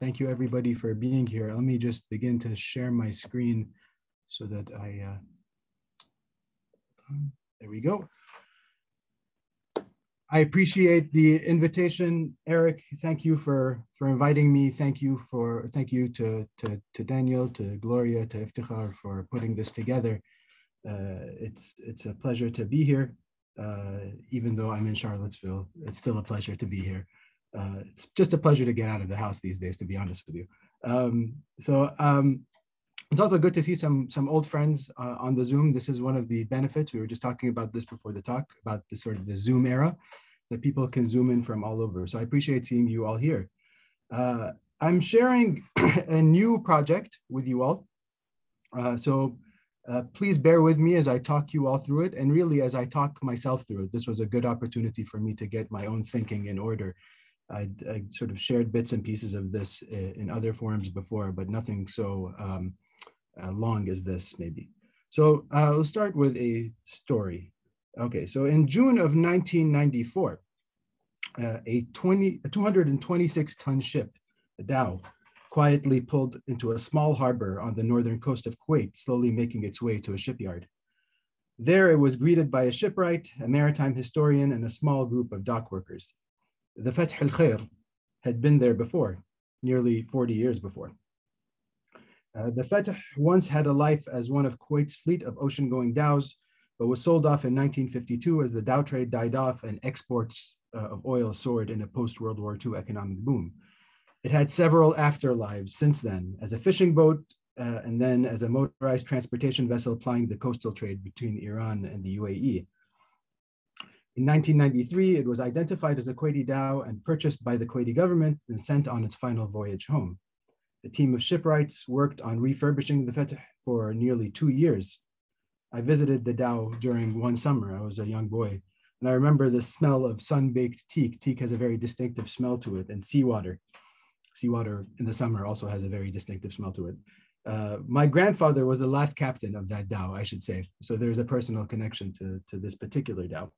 Thank you everybody for being here. Let me just begin to share my screen so that there we go. I appreciate the invitation, Eric. Thank you for inviting me. Thank you to Daniel, to Gloria, to Iftikhar for putting this together. It's a pleasure to be here. Even though I'm in Charlottesville, it's still a pleasure to be here. It's just a pleasure to get out of the house these days, to be honest with you. It's also good to see some old friends on the Zoom. This is one of the benefits. We were just talking about this before the talk, about the sort of the Zoom era, that people can Zoom in from all over. So I appreciate seeing you all here. I'm sharing a new project with you all. Please bear with me as I talk you all through it, and really as I talk myself through it. This was a good opportunity for me to get my own thinking in order. I sort of shared bits and pieces of this in other forums before, but nothing so long as this maybe. So we'll start with a story. Okay, so in June of 1994, a 226-ton ship, a dhow, quietly pulled into a small harbor on the northern coast of Kuwait, slowly making its way to a shipyard. There it was greeted by a shipwright, a maritime historian, and a small group of dock workers. The Fath al-Khair had been there before, nearly 40 years before. The Fatah once had a life as one of Kuwait's fleet of ocean-going dhows, but was sold off in 1952 as the dhow trade died off and exports of oil soared in a post-World War II economic boom. It had several afterlives since then, as a fishing boat and then as a motorized transportation vessel plying the coastal trade between Iran and the UAE. In 1993, it was identified as a Kuwaiti dhow and purchased by the Kuwaiti government and sent on its final voyage home. A team of shipwrights worked on refurbishing the Fatah for nearly 2 years. I visited the dhow during one summer. I was a young boy, and I remember the smell of sun-baked teak. Teak has a very distinctive smell to it, and seawater. Seawater in the summer also has a very distinctive smell to it. My grandfather was the last captain of that dhow, I should say. So there's a personal connection to this particular dhow.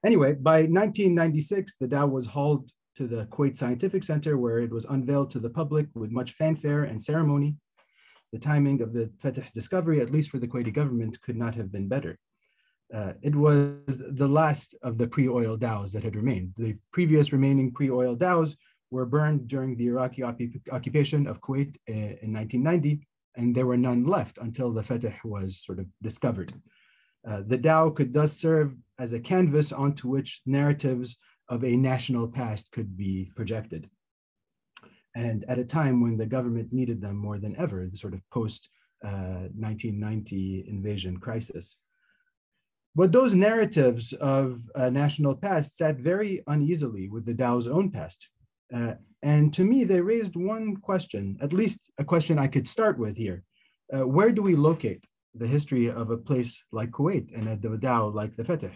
Anyway, by 1996, the dhow was hauled to the Kuwait Scientific Center, where it was unveiled to the public with much fanfare and ceremony. The timing of the Fatah's discovery, at least for the Kuwaiti government, could not have been better. It was the last of the pre-oil dhows that had remained. The previous remaining pre-oil dhows were burned during the Iraqi occupation of Kuwait in 1990, and there were none left until the Fatah was sort of discovered. The dhow could thus serve as a canvas onto which narratives of a national past could be projected. And at a time when the government needed them more than ever, the sort of post-1990 invasion crisis. But those narratives of a national past sat very uneasily with the dhow's own past. And to me, they raised one question, at least a question I could start with here. Where do we locate the history of a place like Kuwait and a dhow like the Fatah?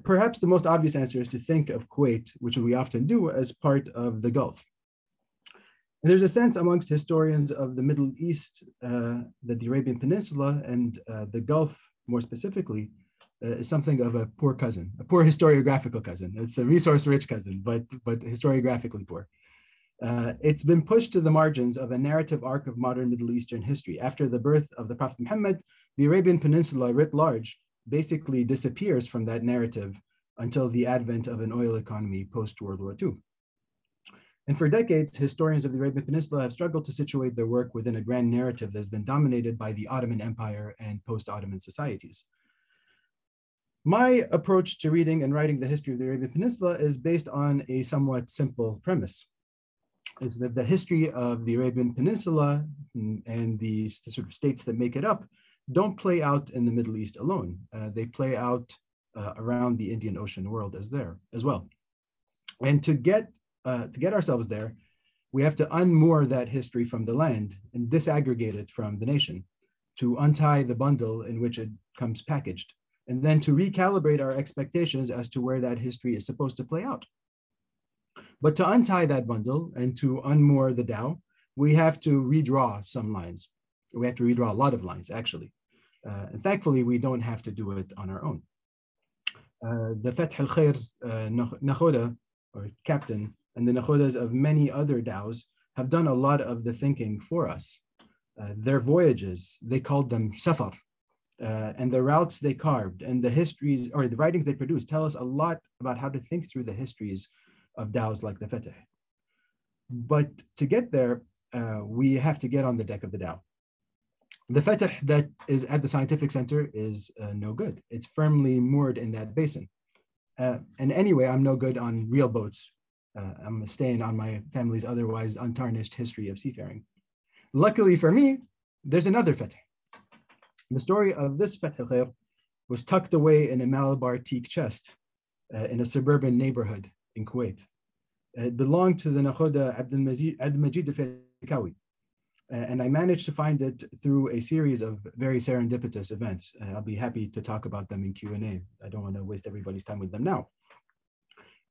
Perhaps the most obvious answer is to think of Kuwait, which we often do, as part of the Gulf. And there's a sense amongst historians of the Middle East that the Arabian Peninsula and the Gulf, more specifically, is something of a poor cousin, a poor historiographical cousin. It's a resource-rich cousin, but historiographically poor. It's been pushed to the margins of a narrative arc of modern Middle Eastern history. After the birth of the Prophet Muhammad, the Arabian Peninsula writ large basically disappears from that narrative until the advent of an oil economy post-World War II. And for decades, historians of the Arabian Peninsula have struggled to situate their work within a grand narrative that has been dominated by the Ottoman Empire and post-Ottoman societies. My approach to reading and writing the history of the Arabian Peninsula is based on a somewhat simple premise. It's that the history of the Arabian Peninsula and the sort of states that make it up don't play out in the Middle East alone. They play out around the Indian Ocean world as well. And to get ourselves there, we have to unmoor that history from the land and disaggregate it from the nation, to untie the bundle in which it comes packaged, and then to recalibrate our expectations as to where that history is supposed to play out. But to untie that bundle and to unmoor the dhow, we have to redraw some lines. We have to redraw a lot of lines, actually. And thankfully, we don't have to do it on our own. The Fath al-Khair's nakhoda, or captain, and the nakhodas of many other dhows have done a lot of the thinking for us. Their voyages, they called them safar, and the routes they carved and the histories or the writings they produced tell us a lot about how to think through the histories of dhows like the Fatih. But to get there, we have to get on the deck of the dhow. The Fatih that is at the scientific center is no good. It's firmly moored in that basin. And anyway, I'm no good on real boats. I'm staying on my family's otherwise untarnished history of seafaring. Luckily for me, there's another Fatih. The story of this Fatih was tucked away in a Malabar teak chest in a suburban neighborhood in Kuwait. It belonged to the nakhoda Abdulmajeed Al-Failakawi. And I managed to find it through a series of very serendipitous events. I'll be happy to talk about them in Q&A. I don't want to waste everybody's time with them now.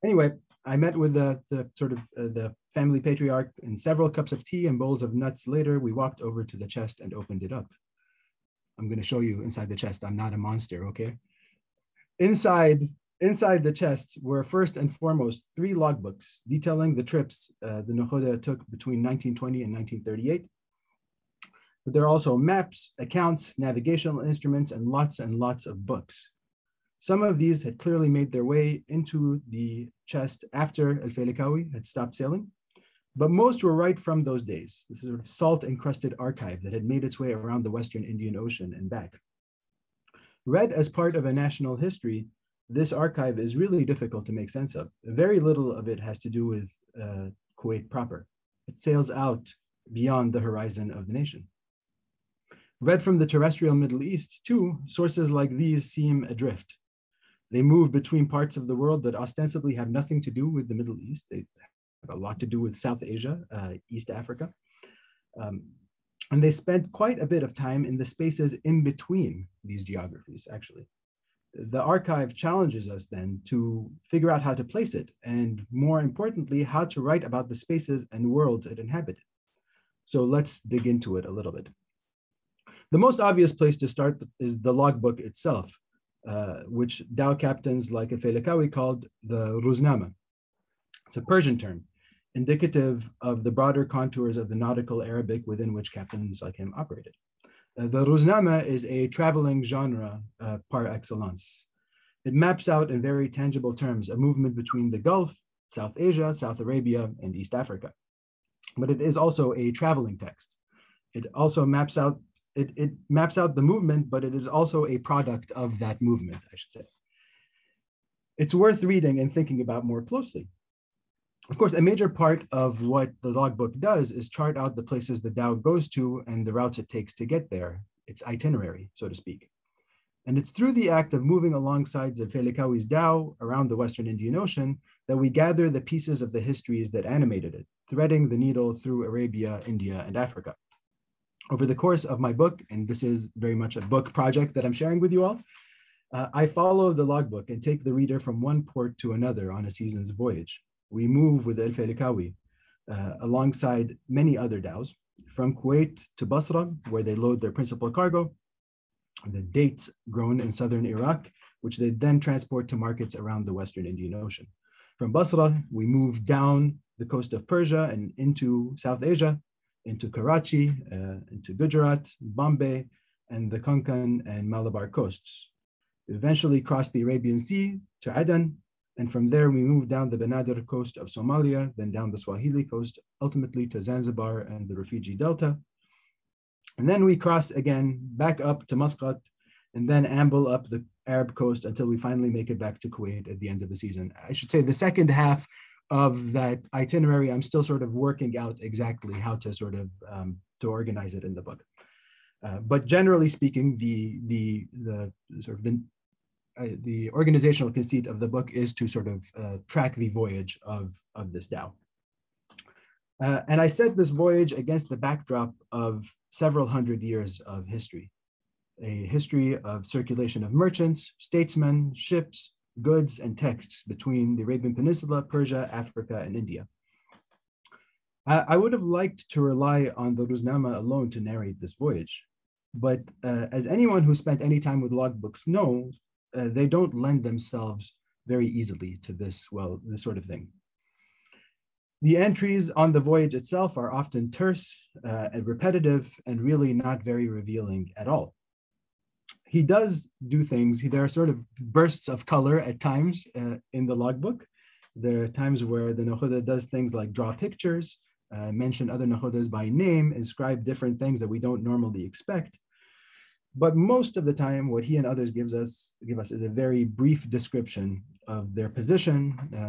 Anyway, I met with the family patriarch, and several cups of tea and bowls of nuts later, we walked over to the chest and opened it up. I'm going to show you inside the chest. I'm not a monster, okay? Inside the chest were first and foremost 3 logbooks detailing the trips the nakhoda took between 1920 and 1938. But there are also maps, accounts, navigational instruments, and lots of books. Some of these had clearly made their way into the chest after Al-Failakawi had stopped sailing, but most were right from those days, this sort of salt-encrusted archive that had made its way around the Western Indian Ocean and back. Read as part of a national history, this archive is really difficult to make sense of. Very little of it has to do with Kuwait proper. It sails out beyond the horizon of the nation. Read from the terrestrial Middle East, too, sources like these seem adrift. They move between parts of the world that ostensibly have nothing to do with the Middle East. They have a lot to do with South Asia, East Africa. And they spent quite a bit of time in the spaces in between these geographies, actually. The archive challenges us then to figure out how to place it, and more importantly, how to write about the spaces and worlds it inhabited. So let's dig into it a little bit. The most obvious place to start is the logbook itself, which dhow captains like Al-Failakawi called the Ruznama. It's a Persian term, indicative of the broader contours of the nautical Arabic within which captains like him operated. The Ruznama is a traveling genre par excellence. It maps out in very tangible terms a movement between the Gulf, South Asia, South Arabia, and East Africa. But it is also a traveling text. It also maps out the movement, but it is also a product of that movement, I should say. It's worth reading and thinking about more closely. Of course, a major part of what the logbook does is chart out the places the dhow goes to and the routes it takes to get there, its itinerary, so to speak. And it's through the act of moving alongside Al-Failakawi's dhow around the Western Indian Ocean that we gather the pieces of the histories that animated it, threading the needle through Arabia, India, and Africa. Over the course of my book, and this is very much a book project that I'm sharing with you all, I follow the logbook and take the reader from one port to another on a season's voyage. We move with Al-Failakawi alongside many other dhows, from Kuwait to Basra, where they load their principal cargo, the dates grown in southern Iraq, which they then transport to markets around the Western Indian Ocean. From Basra, we move down the coast of Persia and into South Asia, into Karachi, into Gujarat, Bombay, and the Konkan and Malabar coasts. We eventually cross the Arabian Sea to Aden, and from there we move down the Banadr coast of Somalia, then down the Swahili coast, ultimately to Zanzibar and the Rufiji Delta. And then we cross again back up to Muscat, and then amble up the Arab coast until we finally make it back to Kuwait at the end of the season. I should say the second half of that itinerary, I'm still sort of working out exactly how to sort of to organize it in the book. But generally speaking, the organizational conceit of the book is to sort of track the voyage of this dhow. And I set this voyage against the backdrop of several hundred years of history, a history of circulation of merchants, statesmen, ships, goods, and texts between the Arabian Peninsula, Persia, Africa, and India. I would have liked to rely on the Ruznama alone to narrate this voyage, but as anyone who spent any time with logbooks knows, they don't lend themselves very easily to this sort of thing. The entries on the voyage itself are often terse and repetitive and really not very revealing at all. He does do things, there are sort of bursts of color at times in the logbook. There are times where the nakhoda does things like draw pictures, mention other nakhodas by name, inscribe different things that we don't normally expect. But most of the time, what he and others give us is a very brief description of their position,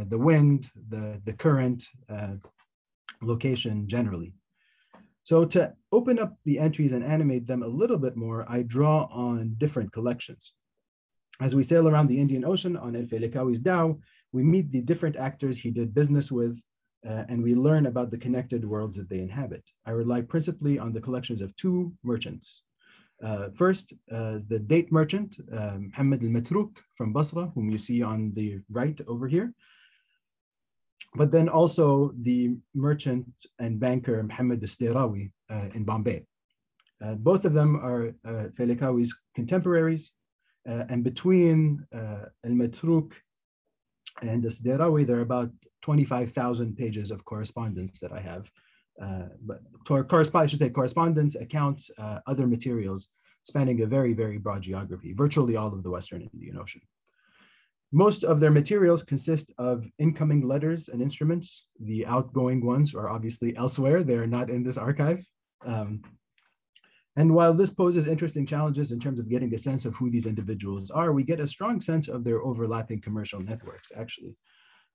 the wind, the current, location generally. So to open up the entries and animate them a little bit more, I draw on different collections. As we sail around the Indian Ocean on Al-Failakawi's dhow, we meet the different actors he did business with, and we learn about the connected worlds that they inhabit. I rely principally on the collections of two merchants. First is the date merchant, Muhammad Al-Matruk from Basra, whom you see on the right over here. But then also the merchant and banker Muhammad Al-Sdirawi in Bombay. Both of them are Failakawi's contemporaries, and between Al-Matruk and Al-Sdirawi, there are about 25,000 pages of correspondence that I have. I should say correspondence, accounts, other materials spanning a very, very broad geography, virtually all of the Western Indian Ocean. Most of their materials consist of incoming letters and instruments. The outgoing ones are obviously elsewhere. They're not in this archive. And while this poses interesting challenges in terms of getting a sense of who these individuals are, we get a strong sense of their overlapping commercial networks, actually.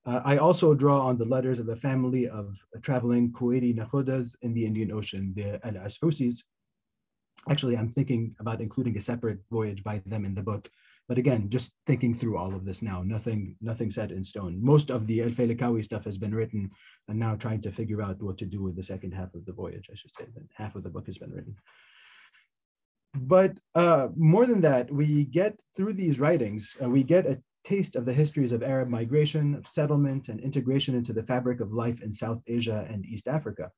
I also draw on the letters of a family of traveling Kuwaiti nakhodas in the Indian Ocean, the Al-Ashusis. Actually, I'm thinking about including a separate voyage by them in the book. But again, just thinking through all of this now, nothing set in stone. Most of the Al-Failakawi stuff has been written, and now trying to figure out what to do with the second half of the voyage, I should say, that half of the book has been written. But more than that, we get through these writings, we get a taste of the histories of Arab migration, of settlement, and integration into the fabric of life in South Asia and East Africa.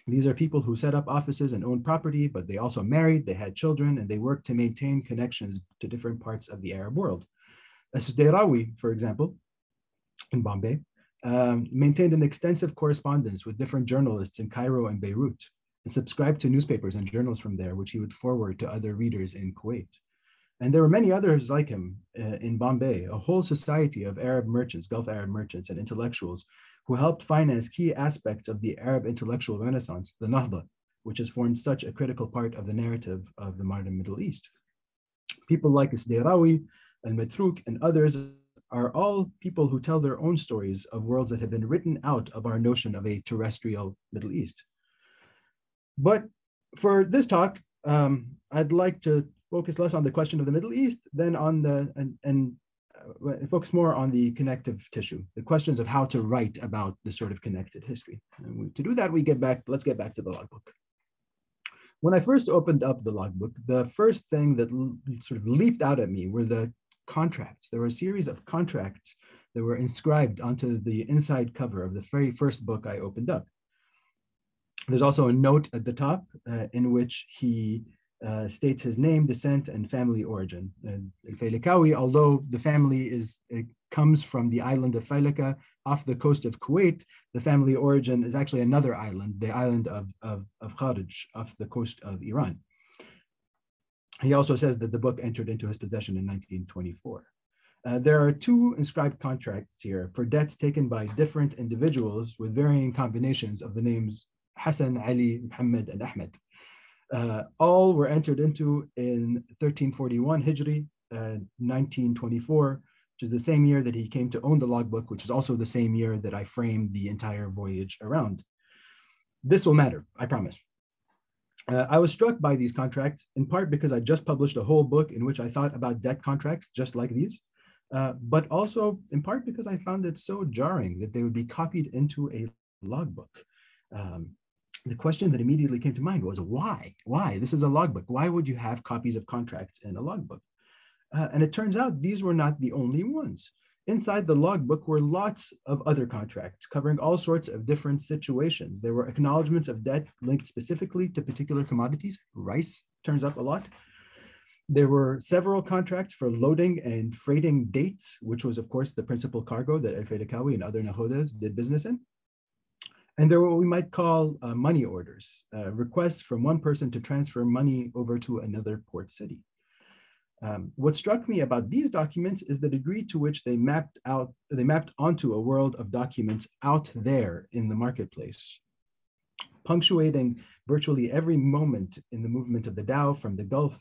These are people who set up offices and owned property, but they also married, they had children, and they worked to maintain connections to different parts of the Arab world. As-Sudayrawi, for example, in Bombay, maintained an extensive correspondence with different journalists in Cairo and Beirut, and subscribed to newspapers and journals from there, which he would forward to other readers in Kuwait. And there were many others like him in Bombay, a whole society of Arab merchants, Gulf Arab merchants and intellectuals who helped finance key aspects of the Arab intellectual renaissance, the Nahda, which has formed such a critical part of the narrative of the modern Middle East. People like Sdirawi, Al-Matruk, and others are all people who tell their own stories of worlds that have been written out of our notion of a terrestrial Middle East. But for this talk, I'd like to focus less on the question of the Middle East than on focus more on the connective tissue, the questions of how to write about this sort of connected history. And to do that, let's get back to the logbook. When I first opened up the logbook, the first thing that sort of leaped out at me were the contracts. There were a series of contracts that were inscribed onto the inside cover of the very first book I opened up. There's also a note at the top in which he states his name, descent, and family origin. Al-Failakawi, although the family comes from the island of Failaka off the coast of Kuwait, the family origin is actually another island, the island of Kharij off the coast of Iran. He also says that the book entered into his possession in 1924. There are two inscribed contracts here for debts taken by different individuals with varying combinations of the names Hassan, Ali, Muhammad, and Ahmed. All were entered into in 1341 Hijri, 1924, which is the same year that he came to own the logbook, which is also the same year that I framed the entire voyage around. This will matter, I promise. I was struck by these contracts in part because I just published a whole book in which I thought about debt contracts just like these, but also in part because I found it so jarring that they would be copied into a logbook. The question that immediately came to mind was why? Why? This is a logbook. Why would you have copies of contracts in a logbook? And it turns out these were not the only ones. Inside the logbook were lots of other contracts covering all sorts of different situations. There were acknowledgements of debt linked specifically to particular commodities. Rice turns up a lot. There were several contracts for loading and freighting dates, which was, of course, the principal cargo that Al-Failakawi and other nakhodas did business in. And there were what we might call money orders, requests from one person to transfer money over to another port city. What struck me about these documents is the degree to which they mapped onto a world of documents out there in the marketplace, punctuating virtually every moment in the movement of the dhow from the Gulf,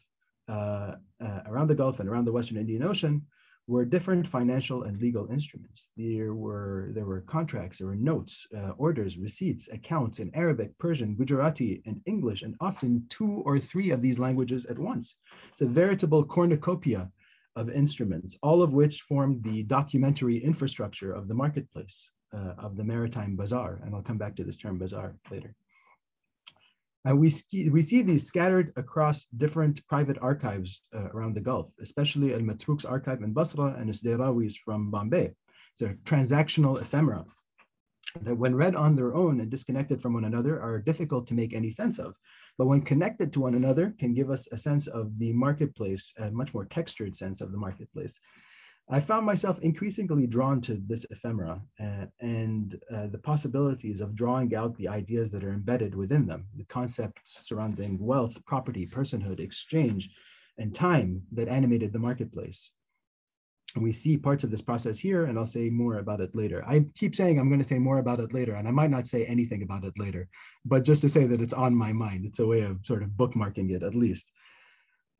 around the Gulf and around the Western Indian Ocean, were different financial and legal instruments. There were contracts, there were notes, orders, receipts, accounts in Arabic, Persian, Gujarati, and English, and often 2 or 3 of these languages at once. It's a veritable cornucopia of instruments, all of which formed the documentary infrastructure of the marketplace, of the maritime bazaar. And I'll come back to this term bazaar later. We see these scattered across different private archives around the Gulf, especially Al-Matruk's archive in Basra and Isdirawi's from Bombay. They're transactional ephemera that when read on their own and disconnected from one another are difficult to make any sense of, but when connected to one another can give us a sense of the marketplace, a much more textured sense of the marketplace. I found myself increasingly drawn to this ephemera and the possibilities of drawing out the ideas that are embedded within them, the concepts surrounding wealth, property, personhood, exchange, and time that animated the marketplace. And we see parts of this process here, and I'll say more about it later. I keep saying I'm going to say more about it later, and I might not say anything about it later, but just to say that it's on my mind. It's a way of sort of bookmarking it at least.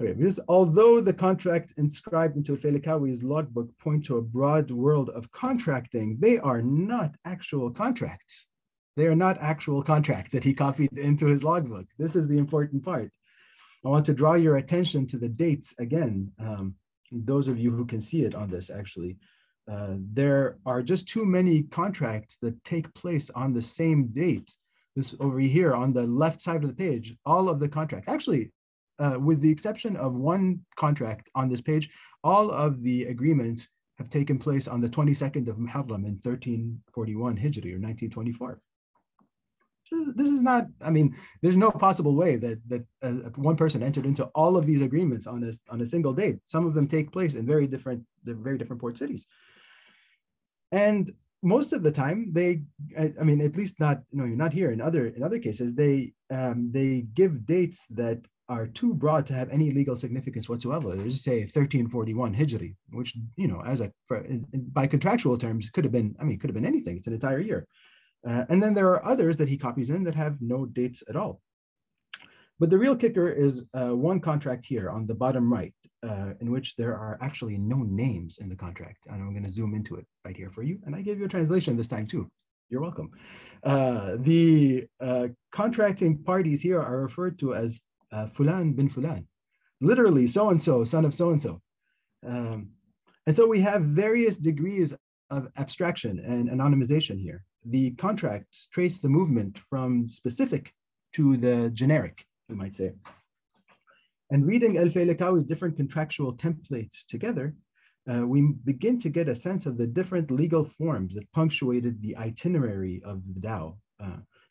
Okay, because although the contract inscribed into Al-Failakawi's logbook point to a broad world of contracting, they are not actual contracts. They are not actual contracts that he copied into his logbook. This is the important part. I want to draw your attention to the dates again. Those of you who can see it on this, actually. There are just too many contracts that take place on the same date. This over here on the left side of the page, all of the contracts, actually, with the exception of one contract on this page, all of the agreements have taken place on the 22nd of Muharram in 1341 Hijri or 1924. This is not, I mean, there's no possible way that one person entered into all of these agreements on a single date. Some of them take place in very different port cities. And most of the time, I mean, at least not, not here. In other cases, they give dates that are too broad to have any legal significance whatsoever. They just say 1341 Hijri, which, by contractual terms, could have been anything. It's an entire year. And then there are others that he copies in that have no dates at all. But the real kicker is one contract here on the bottom right, in which there are actually no names in the contract. And I'm going to zoom into it right here for you. And I gave you a translation this time too. You're welcome. The contracting parties here are referred to as Fulan bin Fulan, literally so-and-so, son of so-and-so. And so we have various degrees of abstraction and anonymization here. The contracts trace the movement from specific to the generic, we might say. And reading Al-Failakawi's different contractual templates together, we begin to get a sense of the different legal forms that punctuated the itinerary of the dhow,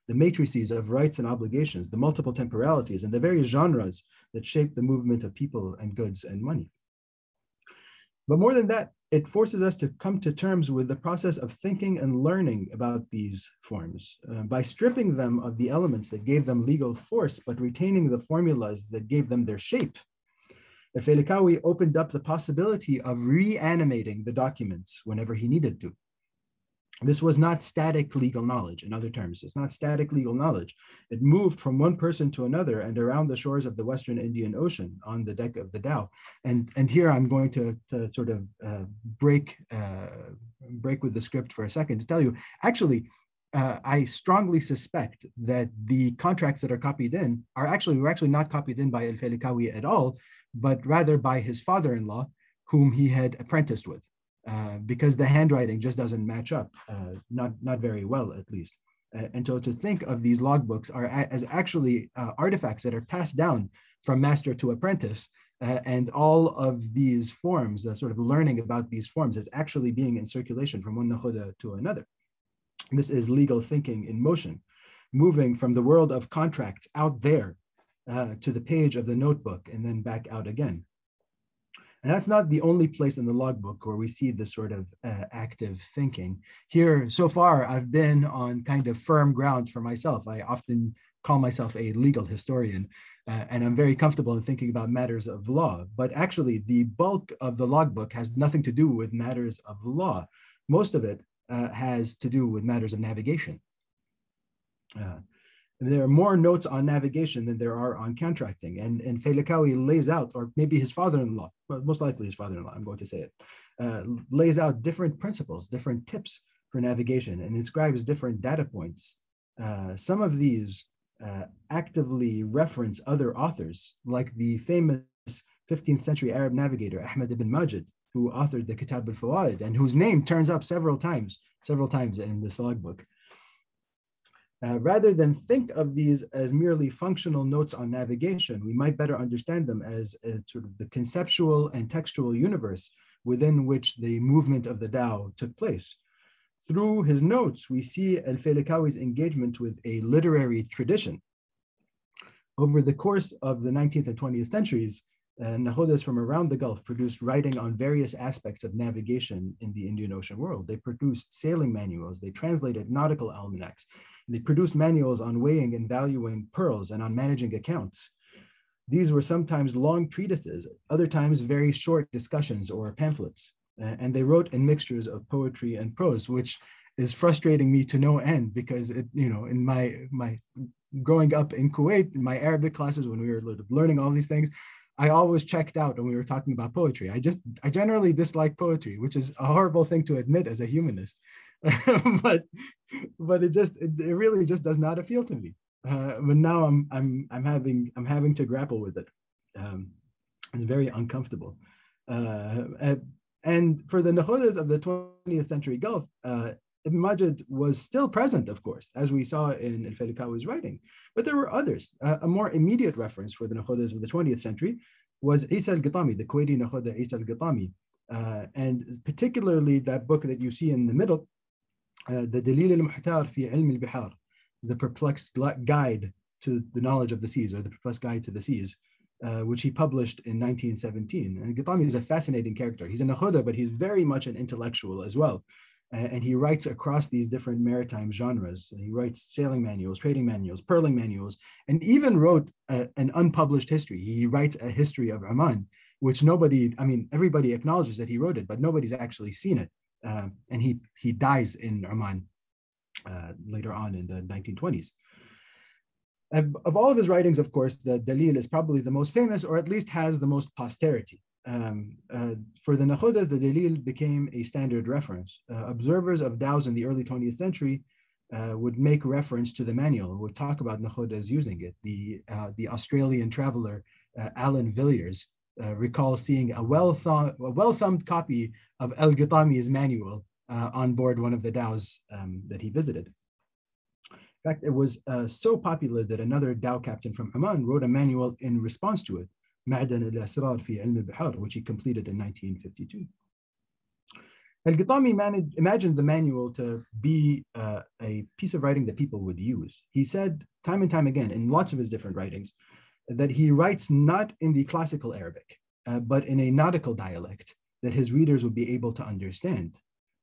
the matrices of rights and obligations, the multiple temporalities, and the various genres that shape the movement of people and goods and money. But more than that, it forces us to come to terms with the process of thinking and learning about these forms by stripping them of the elements that gave them legal force, but retaining the formulas that gave them their shape. Al-Failakawi opened up the possibility of reanimating the documents whenever he needed to. This was not static legal knowledge, in other terms. It's not static legal knowledge. It moved from one person to another and around the shores of the Western Indian Ocean on the deck of the dhow. And here I'm going to sort of break with the script for a second to tell you, actually, I strongly suspect that the contracts that are copied in were actually not copied in by Al-Failakawi at all, but rather by his father-in-law, whom he had apprenticed with. Because the handwriting just doesn't match up, not very well, at least. And so to think of these logbooks as actually artifacts that are passed down from master to apprentice, and all of these forms, sort of learning about these forms as actually being in circulation from one nakhoda to another. This is legal thinking in motion, moving from the world of contracts out there to the page of the notebook and then back out again. And that's not the only place in the logbook where we see this sort of active thinking. Here, so far, I've been on kind of firm ground for myself. I often call myself a legal historian, and I'm very comfortable in thinking about matters of law. But actually, the bulk of the logbook has nothing to do with matters of law. Most of it has to do with matters of navigation. There are more notes on navigation than there are on contracting. And Failakawi lays out, or maybe his father-in-law, well, most likely his father-in-law, I'm going to say it, lays out different principles, different tips for navigation, and inscribes different data points. Some of these actively reference other authors, like the famous 15th century Arab navigator, Ahmed ibn Majid, who authored the Kitab al-Fawaid, and whose name turns up several times in this logbook. Rather than think of these as merely functional notes on navigation, we might better understand them as sort of the conceptual and textual universe within which the movement of the dhow took place. Through his notes, we see Al-Failakawi's engagement with a literary tradition. Over the course of the 19th and 20th centuries, nakhodas from around the Gulf produced writing on various aspects of navigation in the Indian Ocean world. They produced sailing manuals, they translated nautical almanacs, they produced manuals on weighing and valuing pearls and on managing accounts. These were sometimes long treatises, other times very short discussions or pamphlets. And they wrote in mixtures of poetry and prose, which is frustrating me to no end because in my growing up in Kuwait, in my Arabic classes, when we were learning all these things, I always checked out when we were talking about poetry. I generally dislike poetry, which is a horrible thing to admit as a humanist, but it really just does not appeal to me. But now I'm having to grapple with it. It's very uncomfortable. And for the nakhodas of the 20th century Gulf, Ibn Majid was still present, of course, as we saw in Al-Failakawi's writing. But there were others. A more immediate reference for the nakhodas of the 20th century was Isa al-Ghatami, the Kuwaiti nakhoda Isa al-Ghatami. And particularly that book that you see in the middle, the Dalil al-Muhtar fi Ilm al-Bihar, the perplexed guide to the knowledge of the seas, or the perplexed guide to the seas, which he published in 1917. And Ghatami is a fascinating character. He's a nakhoda, but he's very much an intellectual as well. And he writes across these different maritime genres. He writes sailing manuals, trading manuals, pearling manuals, and even wrote an unpublished history. He writes a history of Oman, which everybody acknowledges that he wrote it, but nobody's actually seen it. And he dies in Oman later on in the 1920s. Of all of his writings, of course, the Dalil is probably the most famous, or at least has the most posterity. For the nakhodas, the Dalil became a standard reference. Observers of dhows in the early 20th century would make reference to the manual, would talk about nakhodas using it. The Australian traveler, Alan Villiers, recalls seeing a well-thumbed copy of Al-Ghatami's manual on board one of the dhows that he visited. In fact, it was so popular that another dhow captain from Oman wrote a manual in response to it, Ma'dan al-Asrar fi Ilm al-Bihar, which he completed in 1952. Al-Ghatami imagined the manual to be a piece of writing that people would use. He said time and time again in lots of his different writings that he writes not in the classical Arabic, but in a nautical dialect that his readers would be able to understand.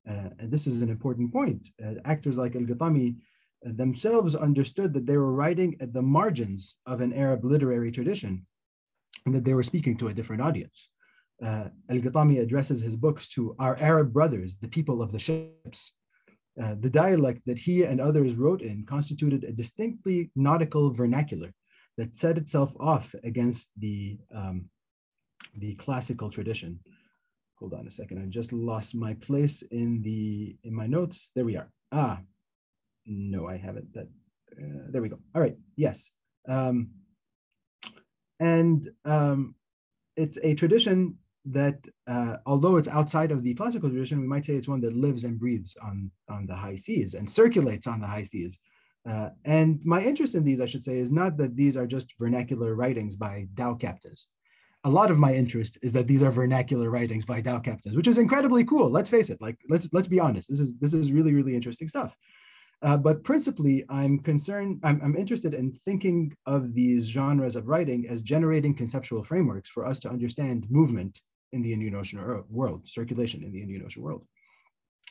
And this is an important point. Actors like Al-Ghatami themselves understood that they were writing at the margins of an Arab literary tradition and that they were speaking to a different audience. Al-Ghatami addresses his books to our Arab brothers, the people of the ships. The dialect that he and others wrote in constituted a distinctly nautical vernacular that set itself off against the classical tradition. Hold on a second, I just lost my place in my notes. There we are. No, I haven't. There we go. All right. Yes. It's a tradition that, although it's outside of the classical tradition, we might say it's one that lives and breathes on the high seas and circulates on the high seas. And my interest in these, I should say, is not that these are just vernacular writings by dhow captains. A lot of my interest is that these are vernacular writings by dhow captains, which is incredibly cool. Let's face it. Like, let's be honest. This is really, really interesting stuff. But principally, I'm interested in thinking of these genres of writing as generating conceptual frameworks for us to understand movement in the Indian Ocean world, circulation in the Indian Ocean world.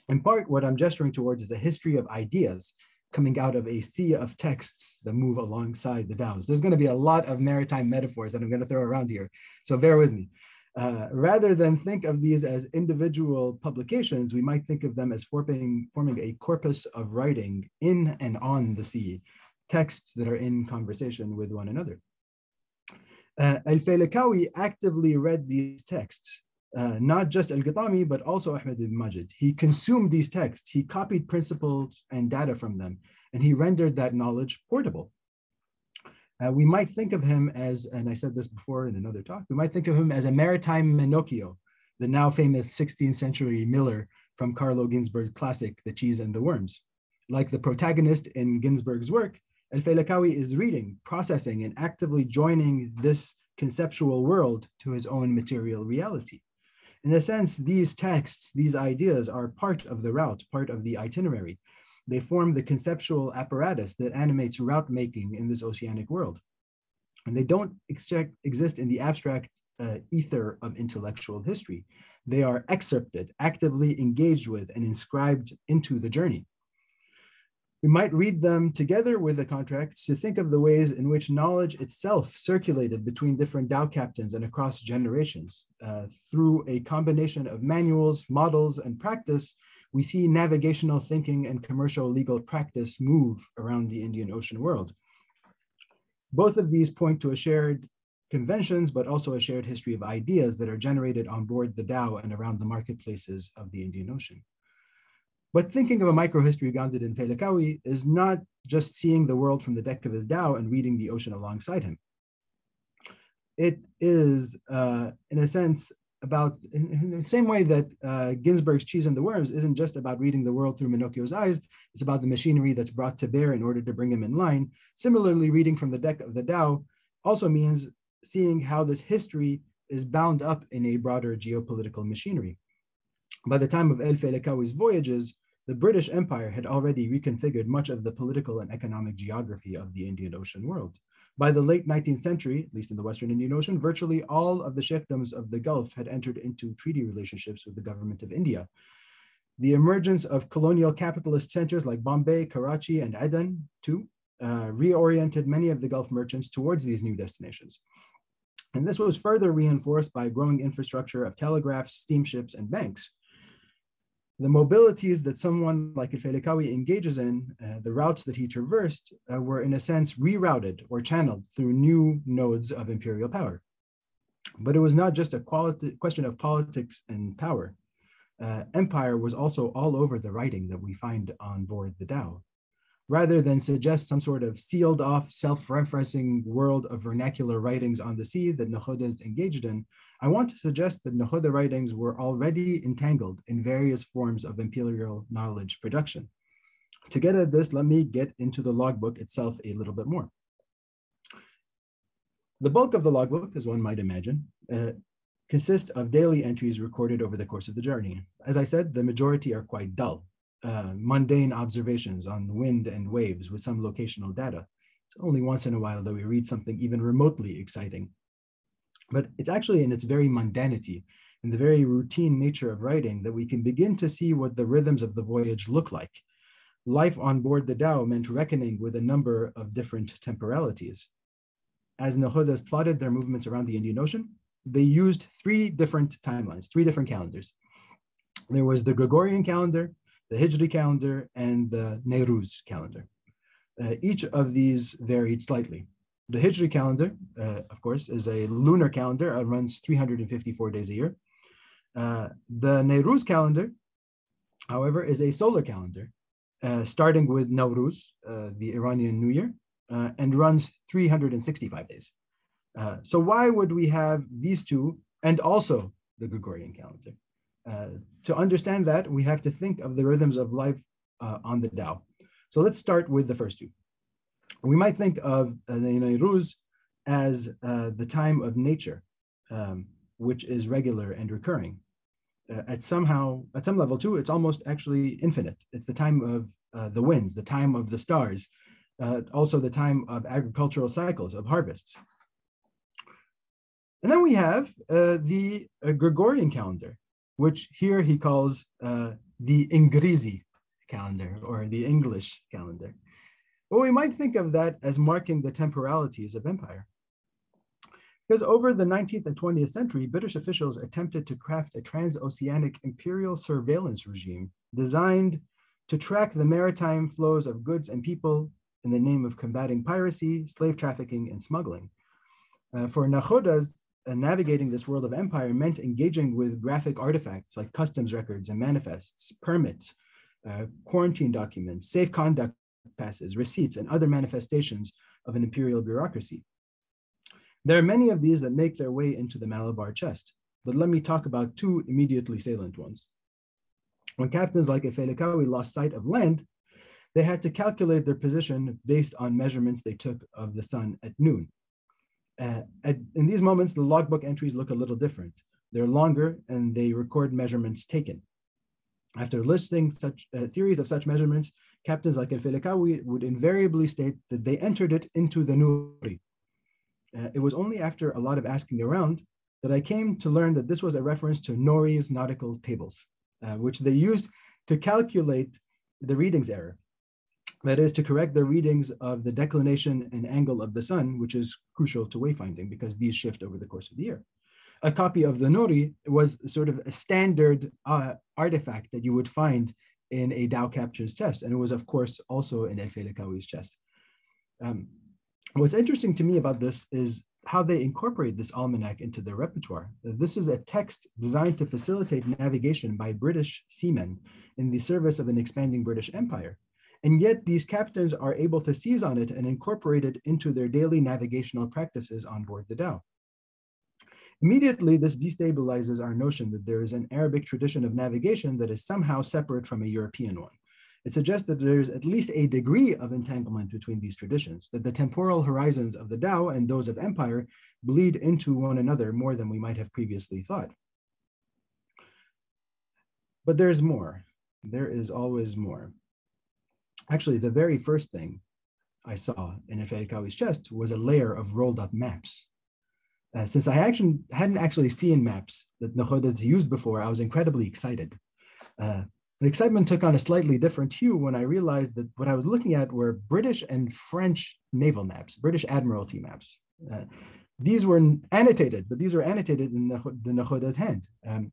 In part, what I'm gesturing towards is a history of ideas coming out of a sea of texts that move alongside the dhows. There's going to be a lot of maritime metaphors that I'm going to throw around here, so bear with me. Rather than think of these as individual publications, we might think of them as forming a corpus of writing in and on the sea, texts that are in conversation with one another. Al-Failakawi actively read these texts, not just Al-Ghatami, but also Ahmed ibn Majid. He consumed these texts, he copied principles and data from them, and he rendered that knowledge portable. We might think of him as, and I said this before in another talk, we might think of him as a maritime Pinocchio, the now famous 16th century Miller from Carlo Ginzburg's classic, The Cheese and the Worms. Like the protagonist in Ginzburg's work, Al-Failakawi is reading, processing, and actively joining this conceptual world to his own material reality. In a sense, these texts, these ideas are part of the route, part of the itinerary. They form the conceptual apparatus that animates route making in this oceanic world. And they don't exist in the abstract ether of intellectual history. They are excerpted, actively engaged with, and inscribed into the journey. We might read them together with the contracts to think of the ways in which knowledge itself circulated between different dhow captains and across generations. Through a combination of manuals, models, and practice, we see navigational thinking and commercial legal practice move around the Indian Ocean world. Both of these point to a shared conventions, but also a shared history of ideas that are generated on board the dhow and around the marketplaces of the Indian Ocean. But thinking of a microhistory grounded in Failakawi is not just seeing the world from the deck of his dhow and reading the ocean alongside him. It is, in a sense, about, in the same way that Ginzburg's Cheese and the Worms isn't just about reading the world through Pinocchio's eyes, it's about the machinery that's brought to bear in order to bring him in line. Similarly, reading from the deck of the dhow also means seeing how this history is bound up in a broader geopolitical machinery. By the time of Al-Failakawi's voyages, the British Empire had already reconfigured much of the political and economic geography of the Indian Ocean world. By the late 19th century, at least in the Western Indian Ocean, virtually all of the sheikdoms of the Gulf had entered into treaty relationships with the government of India. The emergence of colonial capitalist centers like Bombay, Karachi, and Aden, too, reoriented many of the Gulf merchants towards these new destinations. And this was further reinforced by growing infrastructure of telegraphs, steamships, and banks. The mobilities that someone like Al-Failakawi engages in, the routes that he traversed, were in a sense rerouted or channeled through new nodes of imperial power. But it was not just a question of politics and power. Empire was also all over the writing that we find on board the dhow. Rather than suggest some sort of sealed off, self-referencing world of vernacular writings on the sea that nakhodas engaged in, I want to suggest that nakhoda writings were already entangled in various forms of imperial knowledge production. To get at this, let me get into the logbook itself a little bit more. The bulk of the logbook, as one might imagine, consists of daily entries recorded over the course of the journey. As I said, the majority are quite dull. Mundane observations on wind and waves with some locational data. It's only once in a while that we read something even remotely exciting. But it's actually in its very mundanity, in the very routine nature of writing, that we can begin to see what the rhythms of the voyage look like. Life on board the dhow meant reckoning with a number of different temporalities. As nakhodas plotted their movements around the Indian Ocean, they used three different timelines, three different calendars. There was the Gregorian calendar, the Hijri calendar, and the Nowruz calendar. Each of these varied slightly. The Hijri calendar, of course, is a lunar calendar. It runs 354 days a year. The Nowruz calendar, however, is a solar calendar, starting with Nowruz, the Iranian New Year, and runs 365 days. So why would we have these two and also the Gregorian calendar? To understand that, we have to think of the rhythms of life on the dhow. So let's start with the first two. We might think of the Nowruz as the time of nature, which is regular and recurring. At some level too, it's almost actually infinite. It's the time of the winds, the time of the stars, also the time of agricultural cycles, of harvests. And then we have the Gregorian calendar, which here he calls the Ingrisi calendar, or the English calendar. Well, we might think of that as marking the temporalities of empire. Because over the 19th and 20th century, British officials attempted to craft a transoceanic imperial surveillance regime designed to track the maritime flows of goods and people in the name of combating piracy, slave trafficking, and smuggling. For nakhodas, navigating this world of empire meant engaging with graphic artifacts like customs records and manifests, permits, quarantine documents, safe conduct passes, receipts, and other manifestations of an imperial bureaucracy. There are many of these that make their way into the Malabar chest, but let me talk about two immediately salient ones. When captains like Al-Failakawi lost sight of land, they had to calculate their position based on measurements they took of the sun at noon. In these moments, the logbook entries look a little different. They're longer and they record measurements taken. After listing such a series of such measurements, captains like Al-Failakawi would invariably state that they entered it into the Nuri. It was only after a lot of asking around that I came to learn that this was a reference to Nori's nautical tables, which they used to calculate the readings error. That is, to correct the readings of the declination and angle of the sun, which is crucial to wayfinding because these shift over the course of the year. A copy of the Nori was sort of a standard artifact that you would find in a dhow captain's chest, and it was, of course, also in Al-Failakawi's chest. What's interesting to me about this is how they incorporate this almanac into their repertoire. This is a text designed to facilitate navigation by British seamen in the service of an expanding British Empire. And yet these captains are able to seize on it and incorporate it into their daily navigational practices on board the dhow. Immediately, this destabilizes our notion that there is an Arabic tradition of navigation that is somehow separate from a European one. It suggests that there is at least a degree of entanglement between these traditions, that the temporal horizons of the dhow and those of empire bleed into one another more than we might have previously thought. But there's more. There is always more. Actually, the very first thing I saw in Al-Failakawi's chest was a layer of rolled up maps. Since I hadn't actually seen maps that nakhodas used before, I was incredibly excited. The excitement took on a slightly different hue when I realized that what I was looking at were British and French naval maps, British Admiralty maps. These were annotated, but these were annotated in the nakhoda's hand.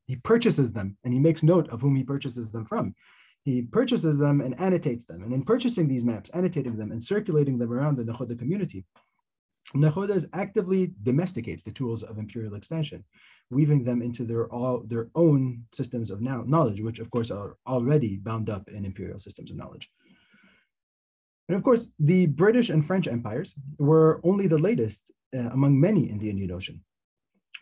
He purchases them and he makes note of whom he purchases them from. He purchases them and annotates them. And in purchasing these maps, annotating them and circulating them around the nakhoda community, nakhodas actively domesticate the tools of imperial expansion, weaving them into their own systems of knowledge, which of course are already bound up in imperial systems of knowledge. And of course, the British and French empires were only the latest among many in the Indian Ocean.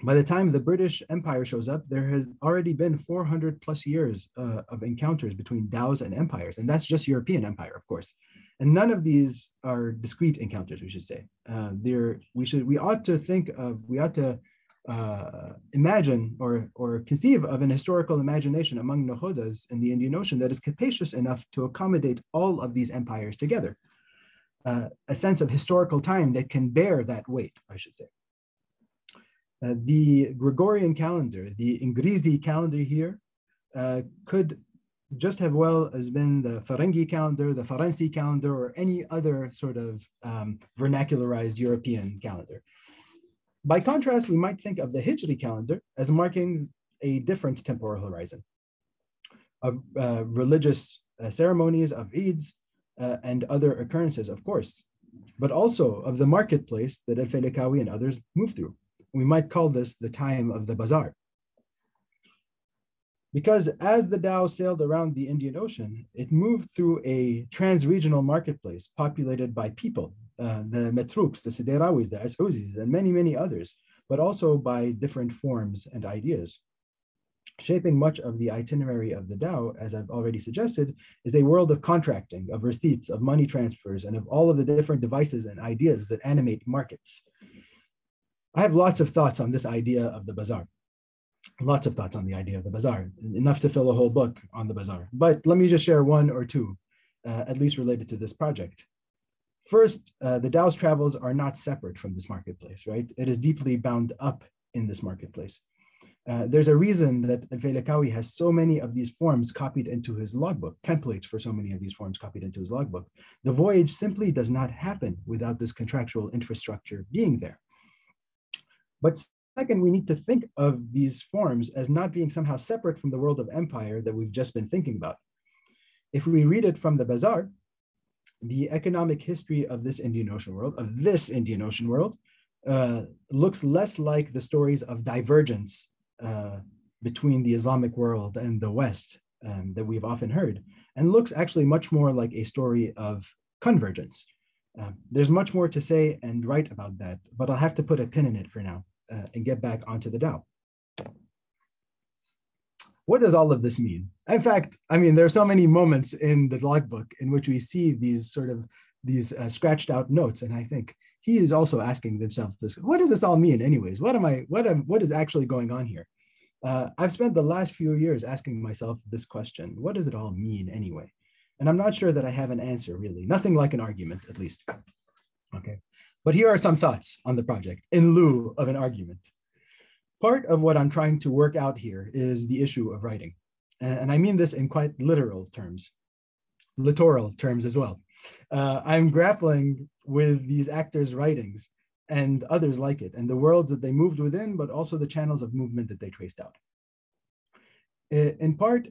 By the time the British Empire shows up, there has already been 400 plus years of encounters between dhows and empires, and that's just European empire, of course. And none of these are discrete encounters, we should say. We ought to imagine or conceive of an historical imagination among nakhodas in the Indian Ocean that is capacious enough to accommodate all of these empires together. A sense of historical time that can bear that weight, I should say. The Gregorian calendar, the Ingrisi calendar here, could just have well as been the Ferengi calendar, the Faransi calendar, or any other sort of vernacularized European calendar. By contrast, we might think of the Hijri calendar as marking a different temporal horizon of religious ceremonies, of Eids, and other occurrences, of course, but also of the marketplace that Al-Failakawi and others move through. We might call this the time of the bazaar. Because as the dhow sailed around the Indian Ocean, it moved through a trans-regional marketplace populated by people, the Metruks, the Siderawis, the Ashuzis, and many, many others, but also by different forms and ideas. Shaping much of the itinerary of the dhow, as I've already suggested, is a world of contracting, of receipts, of money transfers, and of all of the different devices and ideas that animate markets. I have lots of thoughts on this idea of the bazaar. Lots of thoughts on the idea of the bazaar, enough to fill a whole book on the bazaar. But let me just share one or two, at least related to this project. First, the dhow's travels are not separate from this marketplace, right? It is deeply bound up in this marketplace. There's a reason that Al-Failakawi has so many of these forms copied into his logbook, templates for so many of these forms copied into his logbook. The voyage simply does not happen without this contractual infrastructure being there. But second, we need to think of these forms as not being somehow separate from the world of empire that we've just been thinking about. If we read it from the Bazaar, the economic history of this Indian Ocean world, looks less like the stories of divergence between the Islamic world and the West that we've often heard, and looks actually much more like a story of convergence. There's much more to say and write about that, but I'll have to put a pin in it for now and get back onto the dhow. What does all of this mean? In fact, I mean, there are so many moments in the logbook in which we see these scratched out notes, and I think he is also asking himself this: what does this all mean, anyways? What is actually going on here? I've spent the last few years asking myself this question: what does it all mean, anyway? And I'm not sure that I have an answer, really. Nothing like an argument, at least. Okay, but here are some thoughts on the project in lieu of an argument. Part of what I'm trying to work out here is the issue of writing. And I mean this in quite literal terms as well. I'm grappling with these actors' writings and others like it, and the worlds that they moved within, but also the channels of movement that they traced out. In part,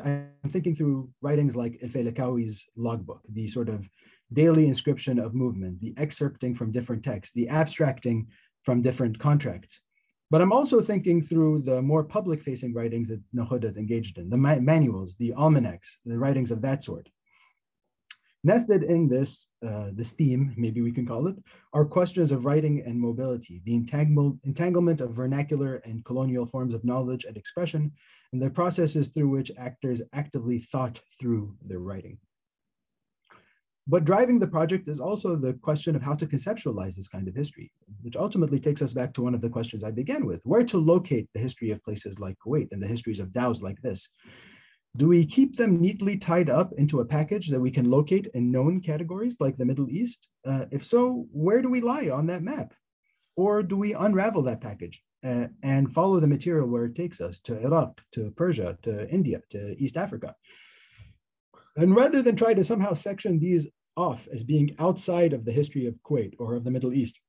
I'm thinking through writings like Al-Failakawi's logbook, the sort of daily inscription of movement, the excerpting from different texts, the abstracting from different contracts. But I'm also thinking through the more public-facing writings that nakhodas engaged in, the manuals, the almanacs, the writings of that sort. Nested in this theme, maybe we can call it, are questions of writing and mobility, the entanglement of vernacular and colonial forms of knowledge and expression, and the processes through which actors actively thought through their writing. But driving the project is also the question of how to conceptualize this kind of history, which ultimately takes us back to one of the questions I began with: where to locate the history of places like Kuwait and the histories of dhows like this. Do we keep them neatly tied up into a package that we can locate in known categories like the Middle East? If so, where do we lie on that map? Or do we unravel that package and follow the material where it takes us, to Iraq, to Persia, to India, to East Africa? And rather than try to somehow section these off as being outside of the history of Kuwait or of the Middle East,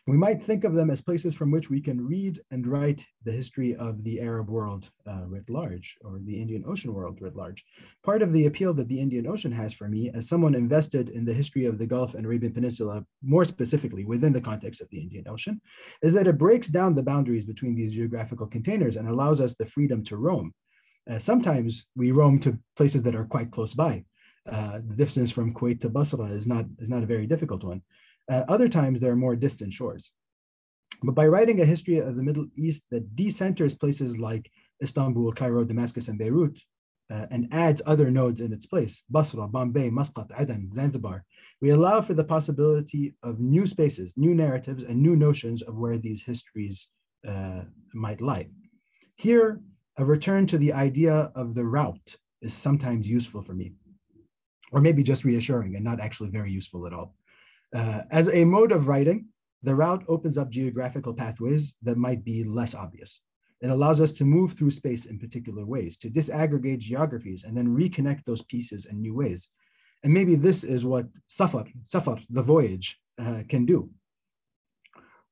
we might think of them as places from which we can read and write the history of the Arab world writ large, or the Indian Ocean world writ large. Part of the appeal that the Indian Ocean has for me, as someone invested in the history of the Gulf and Arabian Peninsula, more specifically within the context of the Indian Ocean, is that it breaks down the boundaries between these geographical containers and allows us the freedom to roam. Sometimes we roam to places that are quite close by. The distance from Kuwait to Basra is not a very difficult one. Other times there are more distant shores. But by writing a history of the Middle East that decenters places like Istanbul, Cairo, Damascus, and Beirut, and adds other nodes in its place, Basra, Bombay, Muscat, Aden, Zanzibar, we allow for the possibility of new spaces, new narratives, and new notions of where these histories might lie. Here, a return to the idea of the route is sometimes useful for me, or maybe just reassuring and not actually very useful at all. As a mode of writing, the route opens up geographical pathways that might be less obvious. It allows us to move through space in particular ways, to disaggregate geographies and then reconnect those pieces in new ways. And maybe this is what safar, the voyage, can do.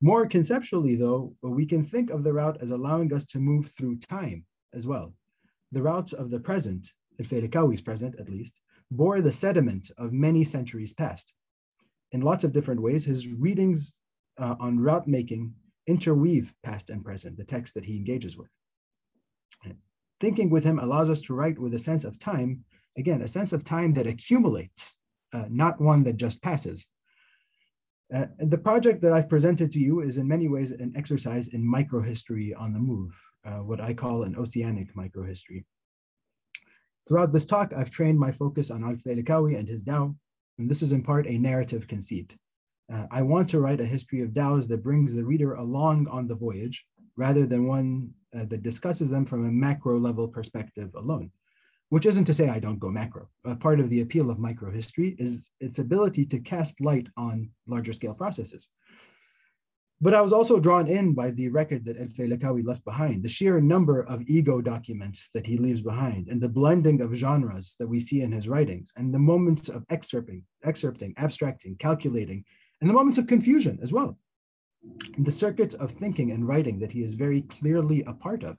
More conceptually, though, we can think of the route as allowing us to move through time as well. The routes of the present, Al-Failakawi's present at least, bore the sediment of many centuries past. In lots of different ways, his readings on route making interweave past and present, the text that he engages with. Thinking with him allows us to write with a sense of time, again, a sense of time that accumulates, not one that just passes. The project that I've presented to you is in many ways an exercise in microhistory on the move, what I call an oceanic microhistory. Throughout this talk, I've trained my focus on Al-Failakawi and his dhow, and this is in part a narrative conceit. I want to write a history of dhows that brings the reader along on the voyage, rather than one that discusses them from a macro level perspective alone, which isn't to say I don't go macro. Part of the appeal of microhistory is its ability to cast light on larger scale processes. But I was also drawn in by the record that Al-Failakawi left behind, the sheer number of ego documents that he leaves behind, and the blending of genres that we see in his writings, and the moments of excerpting, abstracting, calculating, and the moments of confusion as well. And the circuits of thinking and writing that he is very clearly a part of.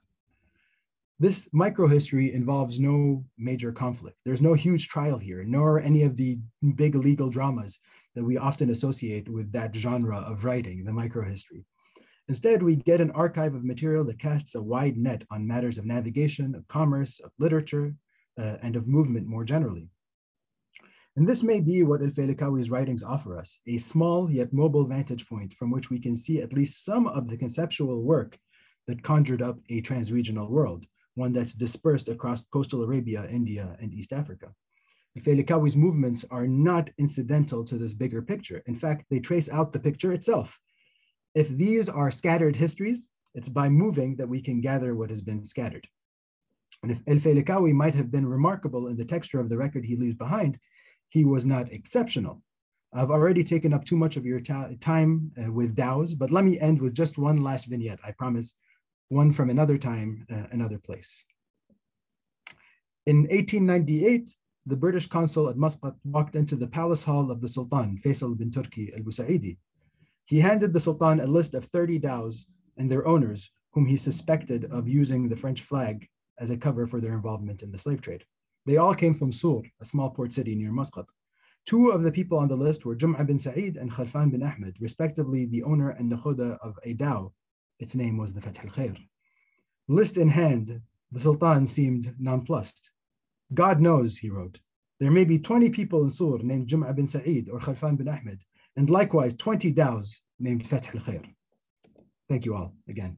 This microhistory involves no major conflict. There's no huge trial here, nor any of the big legal dramas that we often associate with that genre of writing, the microhistory. Instead, we get an archive of material that casts a wide net on matters of navigation, of commerce, of literature, and of movement more generally. And this may be what Al-Failakawi's writings offer us, a small yet mobile vantage point from which we can see at least some of the conceptual work that conjured up a transregional world, one that's dispersed across coastal Arabia, India, and East Africa. Al-Failakawi's movements are not incidental to this bigger picture. In fact, they trace out the picture itself. If these are scattered histories, it's by moving that we can gather what has been scattered. And if Al-Failakawi might have been remarkable in the texture of the record he leaves behind, he was not exceptional. I've already taken up too much of your time with dhows, but let me end with just one last vignette, I promise, one from another time, another place. In 1898, the British consul at Muscat walked into the palace hall of the Sultan, Faisal bin Turki al-Busaidi. He handed the Sultan a list of 30 dhows and their owners, whom he suspected of using the French flag as a cover for their involvement in the slave trade. They all came from Sur, a small port city near Muscat. Two of the people on the list were Jum'a bin Sa'id and Khalfan bin Ahmed, respectively the owner and nakhoda of a dhow. Its name was the Fath al-Khair. List in hand, the Sultan seemed nonplussed. God knows, he wrote, there may be 20 people in Sur named Jum'a bin Sa'id or Khalfan bin Ahmed, and likewise 20 dhows named Fath al-Khair. Thank you all again.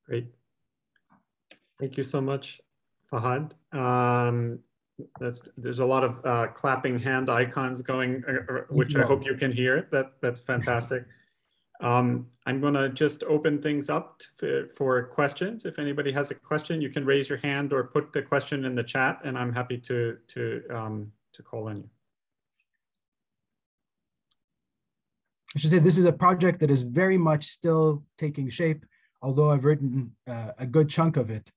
Great. Thank you so much, Fahad. There's a lot of clapping hand icons going, which I hope you can hear. That's fantastic. I'm going to just open things up for questions. If anybody has a question, you can raise your hand or put the question in the chat, and I'm happy to call on you. I should say this is a project that is very much still taking shape, although I've written a good chunk of it.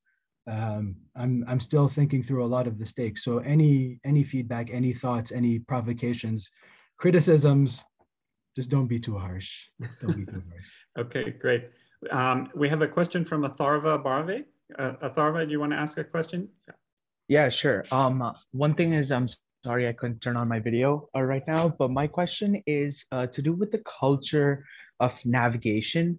I'm still thinking through a lot of the stakes. So any feedback, any thoughts, any provocations, criticisms, just don't be too harsh. Don't be too harsh. Okay, great. We have a question from Atharva Barve. Atharva, do you want to ask a question? Yeah, sure. One thing is, I'm sorry I couldn't turn on my video right now, but my question is to do with the culture of navigation.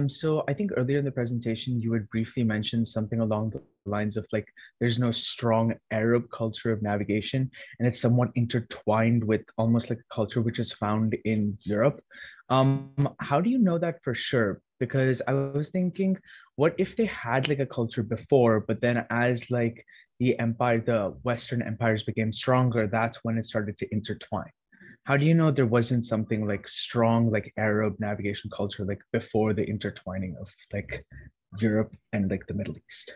So I think earlier in the presentation, you had briefly mentioned something along the lines of like, there's no strong Arab culture of navigation, and it's somewhat intertwined with almost like a culture which is found in Europe. How do you know that for sure? Because I was thinking, what if they had like a culture before, but then as like the Western empires became stronger, that's when it started to intertwine? How do you know there wasn't something like strong, like Arab navigation culture, like before the intertwining of like Europe and like the Middle East?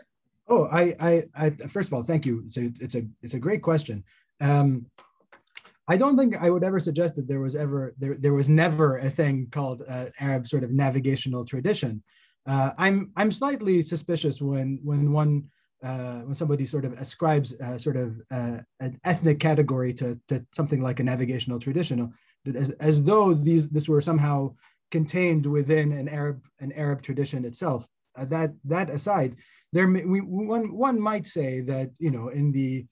Oh, I first of all, thank you. It's a great question. I don't think I would ever suggest that there was never a thing called Arab sort of navigational tradition. I'm slightly suspicious when somebody sort of ascribes an ethnic category to something like a navigational tradition, as though this were somehow contained within an Arab tradition itself. That aside, one might say that, you know, in the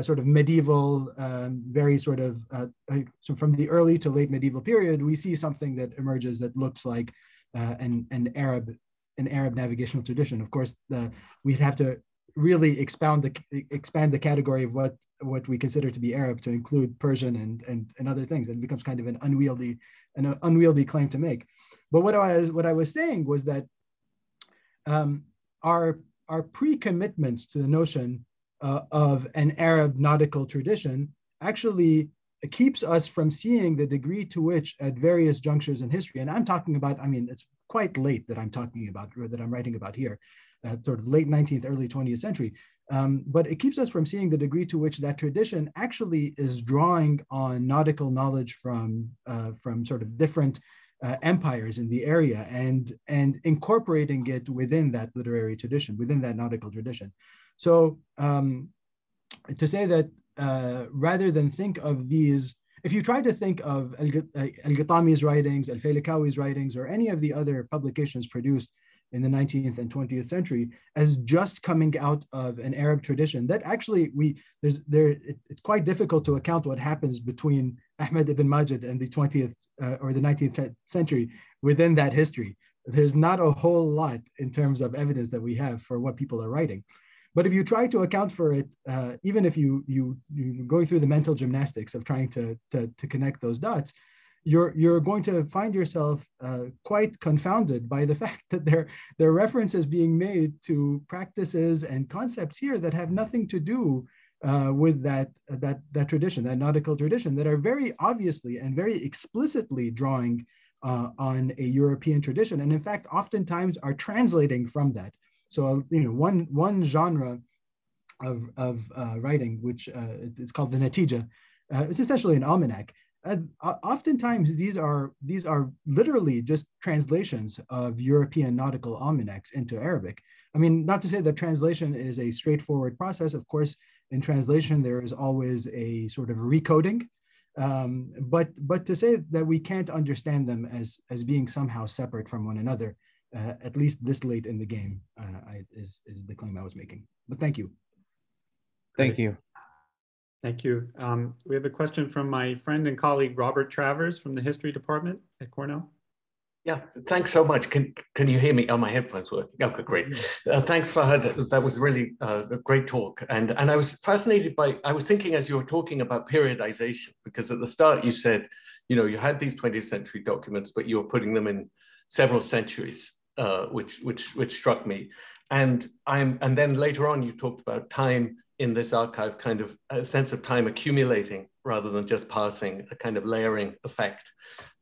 sort of medieval, very sort of so from the early to late medieval period, we see something that emerges that looks like an Arab navigational tradition. Of course, we'd have to really expand the category of what we consider to be Arab to include Persian and other things. It becomes kind of an unwieldy claim to make. But what I was saying was that our pre-commitments to the notion of an Arab nautical tradition actually keeps us from seeing the degree to which at various junctures in history, and I'm talking about, I mean, it's quite late that I'm talking about, or that I'm writing about here, sort of late 19th, early 20th century, But it keeps us from seeing the degree to which that tradition actually is drawing on nautical knowledge from sort of different empires in the area and incorporating it within that literary tradition, within that nautical tradition. So to say that rather than think of these, if you try to think of Al-Ghatami's writings, Al-Failakawi's writings, or any of the other publications produced in the 19th and 20th century as just coming out of an Arab tradition, that actually it's quite difficult to account what happens between Ahmed ibn Majid and the 20th or the 19th century within that history. There's not a whole lot in terms of evidence that we have for what people are writing. But if you try to account for it, even if you go through the mental gymnastics of trying to connect those dots, you're going to find yourself quite confounded by the fact that there are references being made to practices and concepts here that have nothing to do with that tradition, that nautical tradition, that are very obviously and very explicitly drawing on a European tradition, and in fact, oftentimes are translating from that. So, one genre of writing, which it's called the Natija, it's essentially an almanac. Oftentimes, these are literally just translations of European nautical almanacs into Arabic. I mean, not to say that translation is a straightforward process. Of course, in translation, there is always a sort of recoding. But to say that we can't understand them as being somehow separate from one another, at least this late in the game, is the claim I was making. But thank you. Thank you. Thank you. We have a question from my friend and colleague, Robert Travers from the History Department at Cornell. Yeah, thanks so much. Can you hear me? Oh, my headphones working. Okay, great. Thanks, Fahad. That was really a great talk. And I was fascinated by, I was thinking as you were talking about periodization, because at the start you said, you had these 20th century documents, but you were putting them in several centuries, which struck me. And then later on, you talked about time in this archive, kind of a sense of time accumulating rather than just passing, a kind of layering effect.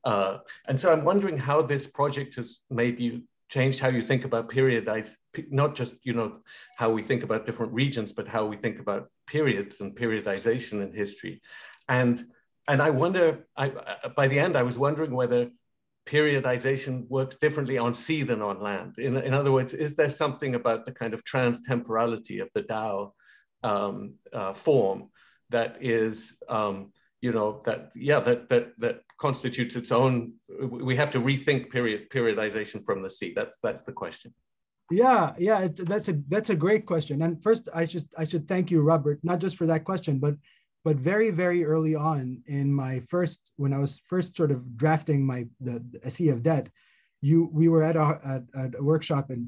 And so I'm wondering how this project has made you change how you think about not just, how we think about different regions, but how we think about periods and periodization in history. And I wonder, by the end, I was wondering whether periodization works differently on sea than on land. In other words, is there something about the kind of trans-temporality of the dhow form that is, that constitutes its own? We have to rethink periodization from the sea. That's the question. Yeah, that's a great question. And first, I should thank you, Robert, not just for that question, but very, very early on in when I was first sort of drafting the Sea of Debt, we were at a workshop at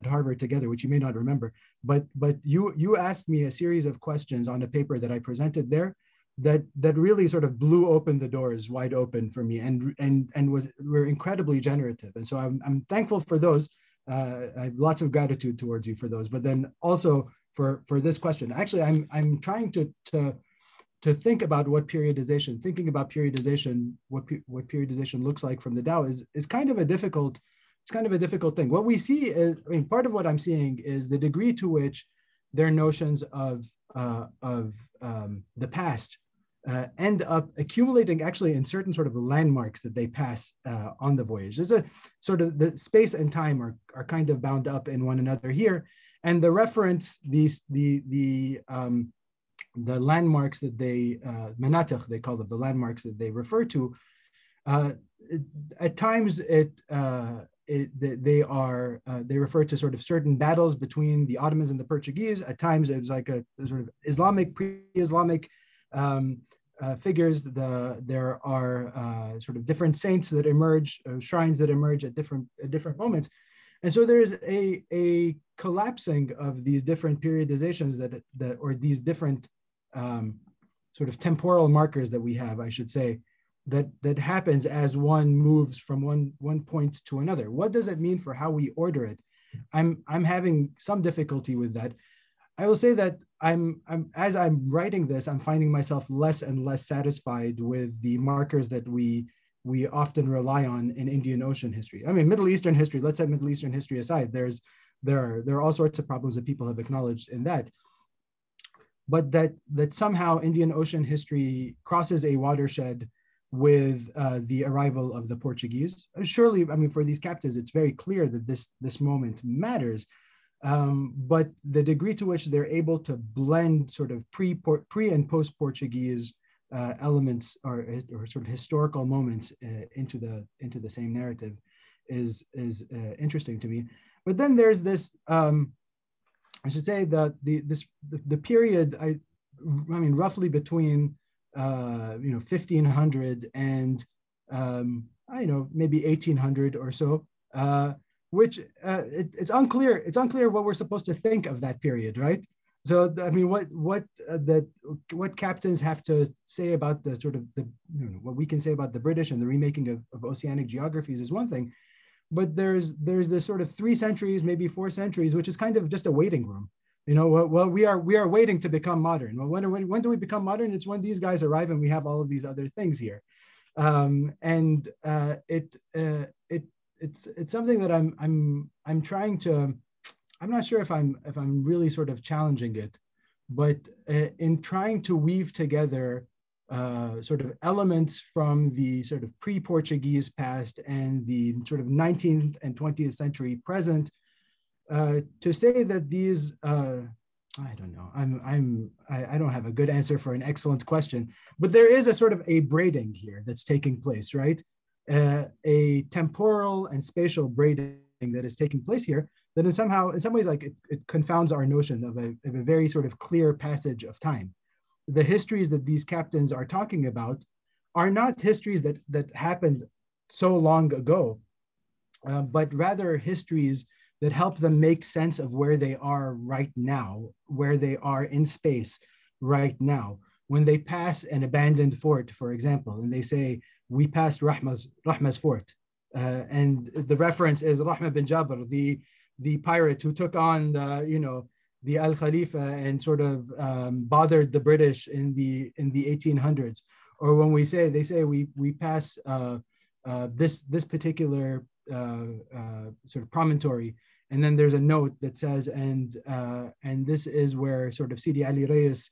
Harvard together, which you may not remember, but you asked me a series of questions on a paper that I presented there that really sort of blew open the doors wide open for me and were incredibly generative. And so I'm thankful for those. I have lots of gratitude towards you for those, but then also for this question. Actually, I'm trying to think about thinking about periodization, what periodization looks like from the dhow is kind of a difficult thing. What we see is, part of what I'm seeing is the degree to which their notions of the past end up accumulating actually in certain sort of landmarks that they pass on the voyage. There's a sort of, the space and time are kind of bound up in one another here. And the reference, the landmarks that they, manatikh, they call them, the landmarks that they refer to, at times they refer to sort of certain battles between the Ottomans and the Portuguese. At times it was like a sort of Islamic, pre-Islamic figures. There are sort of different saints that emerge, shrines that emerge at different moments. And so there is a collapsing of these different periodizations or these different sort of temporal markers that we have, I should say, that happens as one moves from one point to another. What does it mean for how we order it? I'm having some difficulty with that. I will say that as I'm writing this, I'm finding myself less and less satisfied with the markers that we often rely on in Indian Ocean history. I mean, Middle Eastern history, let's set Middle Eastern history aside. There are all sorts of problems that people have acknowledged in that. but that somehow Indian Ocean history crosses a watershed with the arrival of the Portuguese. Surely, I mean, for these captains, it's very clear that this moment matters. But the degree to which they're able to blend sort of pre and post-Portuguese elements or sort of historical moments into the same narrative is interesting to me. But then there's this, I should say that the period, I mean, roughly between 1500 and maybe 1800 or so, which it's unclear what we're supposed to think of that period, right? So I mean, what captains have to say about the sort of what we can say about the British and the remaking of oceanic geographies is one thing, but there's this sort of 3 centuries, maybe 4 centuries, which is kind of just a waiting room. Well, we are waiting to become modern. Well, when do we become modern? It's when these guys arrive and we have all of these other things here, and it's something that I'm trying to. I'm not sure if I'm really sort of challenging it, but in trying to weave together sort of elements from the sort of pre-Portuguese past and the sort of 19th and 20th century present, to say that these, I don't know, I don't have a good answer for an excellent question, but there is a sort of a braiding here that's taking place, right? A temporal and spatial braiding that is taking place here that is somehow, in some ways, like it confounds our notion of a very sort of clear passage of time. The histories that these captains are talking about are not histories that happened so long ago, but rather histories that help them make sense of where they are right now, where they are in space right now. When they pass an abandoned fort, for example, and they say, we passed Rahma's fort. And the reference is Rahma bin Jabr, the pirate who took on the Al Khalifa and sort of bothered the British in the 1800s. Or when they say we pass this particular sort of promontory, and then there's a note that says, and this is where sort of Sidi Ali Reyes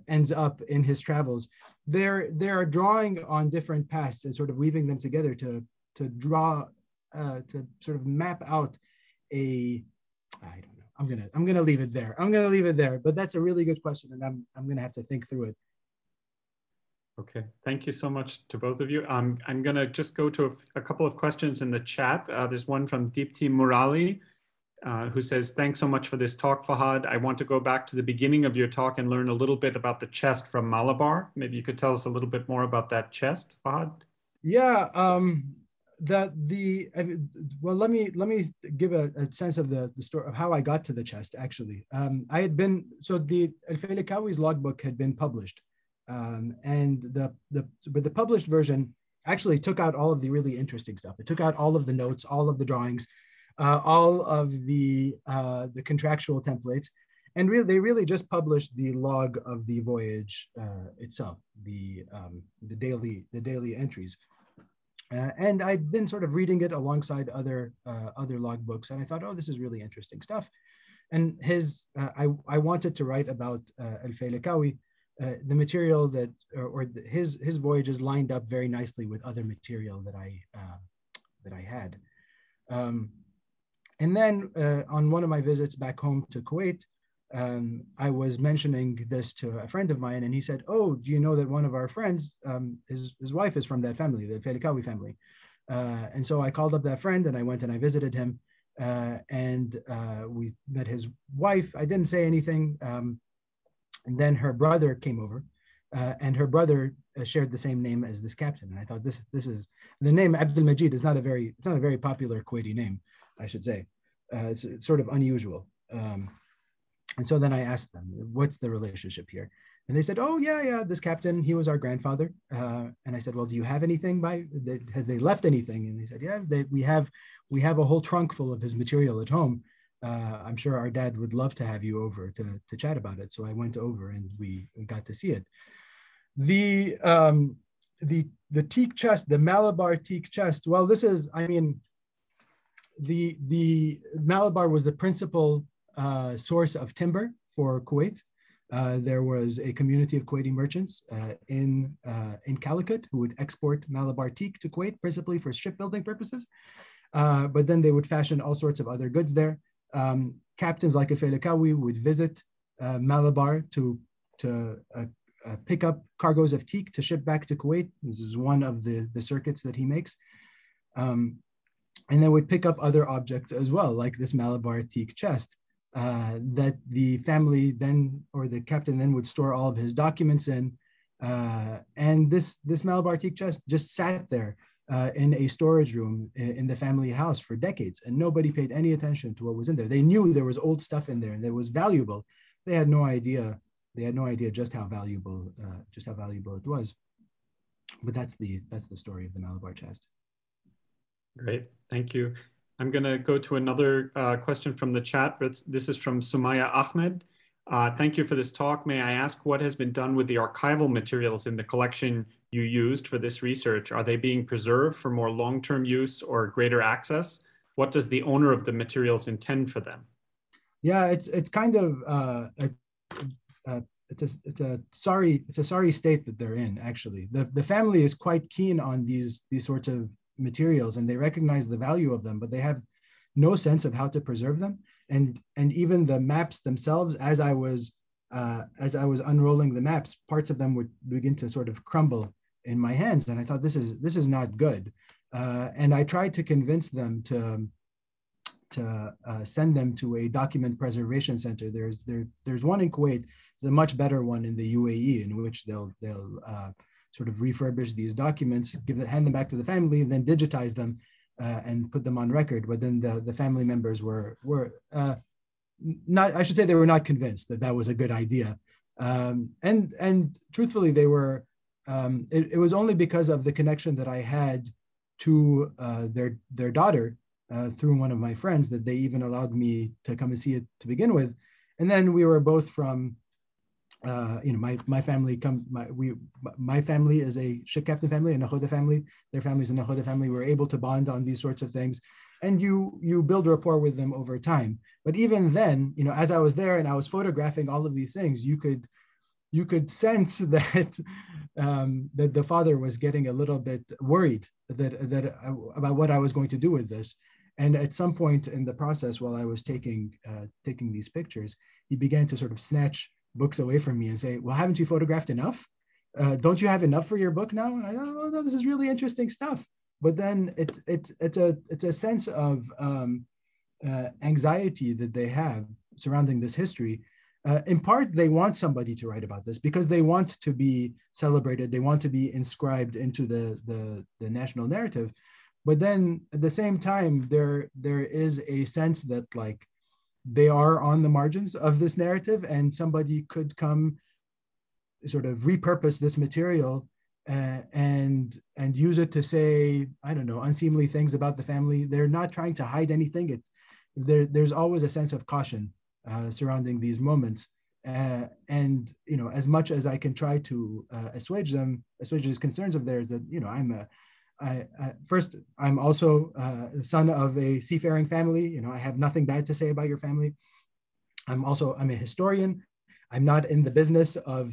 ends up in his travels. They're drawing on different pasts and sort of weaving them together to draw, to sort of map out I don't know. I'm gonna leave it there. But that's a really good question, and I'm gonna have to think through it. Okay, thank you so much to both of you. I'm gonna just go to a couple of questions in the chat. There's one from Deepti Murali, who says, thanks so much for this talk, Fahad. I want to go back to the beginning of your talk and learn a little bit about the chest from Malabar. Maybe you could tell us a little bit more about that chest, Fahad? Yeah, well, let me give a sense of the story of how I got to the chest, actually. I had been, so the Al-Failakawi's logbook had been published, and but the published version actually took out all of the really interesting stuff. It took out all of the notes, all of the drawings, all of the contractual templates, and they really just published the log of the voyage itself, the daily entries. And I'd been sort of reading it alongside other logbooks, and I thought, oh, this is really interesting stuff. And I wanted to write about Al-Failakawi, the material that, his voyages lined up very nicely with other material that I had. And then on one of my visits back home to Kuwait, I was mentioning this to a friend of mine, and he said, oh, do you know that one of our friends, his wife is from that family, the Failakawi family. And so I called up that friend and I went and I visited him, and we met his wife. I didn't say anything. And then her brother came over, and her brother shared the same name as this captain. And I thought, this is, the name Abdulmajeed is not a very popular Kuwaiti name, I should say. It's sort of unusual. And so then I asked them, what's the relationship here? And they said, oh, yeah, this captain, he was our grandfather. And I said, well, do you have anything had they left anything? And they said, yeah, we have a whole trunk full of his material at home. I'm sure our dad would love to have you over to chat about it. So I went over and we got to see it. The teak chest, the Malabar teak chest, well, this is, I mean, the Malabar was the principal source of timber for Kuwait. There was a community of Kuwaiti merchants in Calicut who would export Malabar teak to Kuwait, principally for shipbuilding purposes. But then they would fashion all sorts of other goods there. Captains like Al-Failakawi would visit Malabar to pick up cargoes of teak to ship back to Kuwait. This is one of the circuits that he makes. And they would pick up other objects as well, like this Malabar teak chest that the family then, or the captain then would store all of his documents in. And this Malabar teak chest just sat there in a storage room in the family house for decades, and nobody paid any attention to what was in there. They knew there was old stuff in there and that was valuable. They had no idea. They had no idea just how valuable it was. But that's the story of the Malabar chest. Great, thank you. I'm going to go to another question from the chat, but this is from Sumaya Ahmed. Thank you for this talk. May I ask what has been done with the archival materials in the collection you used for this research? Are they being preserved for more long-term use or greater access? What does the owner of the materials intend for them? Yeah, it's kind of it's a sorry state that they're in. Actually, the family is quite keen on these sorts of materials, and they recognize the value of them, but they have no sense of how to preserve them. And even the maps themselves, as I was unrolling the maps, parts of them would begin to sort of crumble in my hands, and I thought this is not good. And I tried to convince them to send them to a document preservation center. There's one in Kuwait. There's a much better one in the UAE, in which they'll sort of refurbish these documents, hand them back to the family, and then digitize them and put them on record. But then the family members were not, I should say, they were not convinced that that was a good idea. And truthfully, they were. It was only because of the connection that I had to their daughter through one of my friends that they even allowed me to come and see it to begin with. And then we were both from. My family my family is a ship captain family, a nakhoda family. Their family's a nakhoda family. We're able to bond on these sorts of things, and you build rapport with them over time. But even then, as I was there and I was photographing all of these things, you could sense that that the father was getting a little bit worried that about what I was going to do with this. And at some point in the process, while I was taking these pictures, he began to sort of snatch books away from me and say, well, haven't you photographed enough? Don't you have enough for your book now? And I thought, oh, no, this is really interesting stuff. But then it's a sense of anxiety that they have surrounding this history. In part, they want somebody to write about this because they want to be celebrated. They want to be inscribed into the national narrative. But then at the same time, there is a sense that like, they are on the margins of this narrative, and somebody could come sort of repurpose this material and use it to say, I don't know, unseemly things about the family. They're not trying to hide anything. There's always a sense of caution surrounding these moments. And as much as I can try to assuage these concerns of theirs, that I'm also the son of a seafaring family. I have nothing bad to say about your family. I'm a historian. I'm not in the business of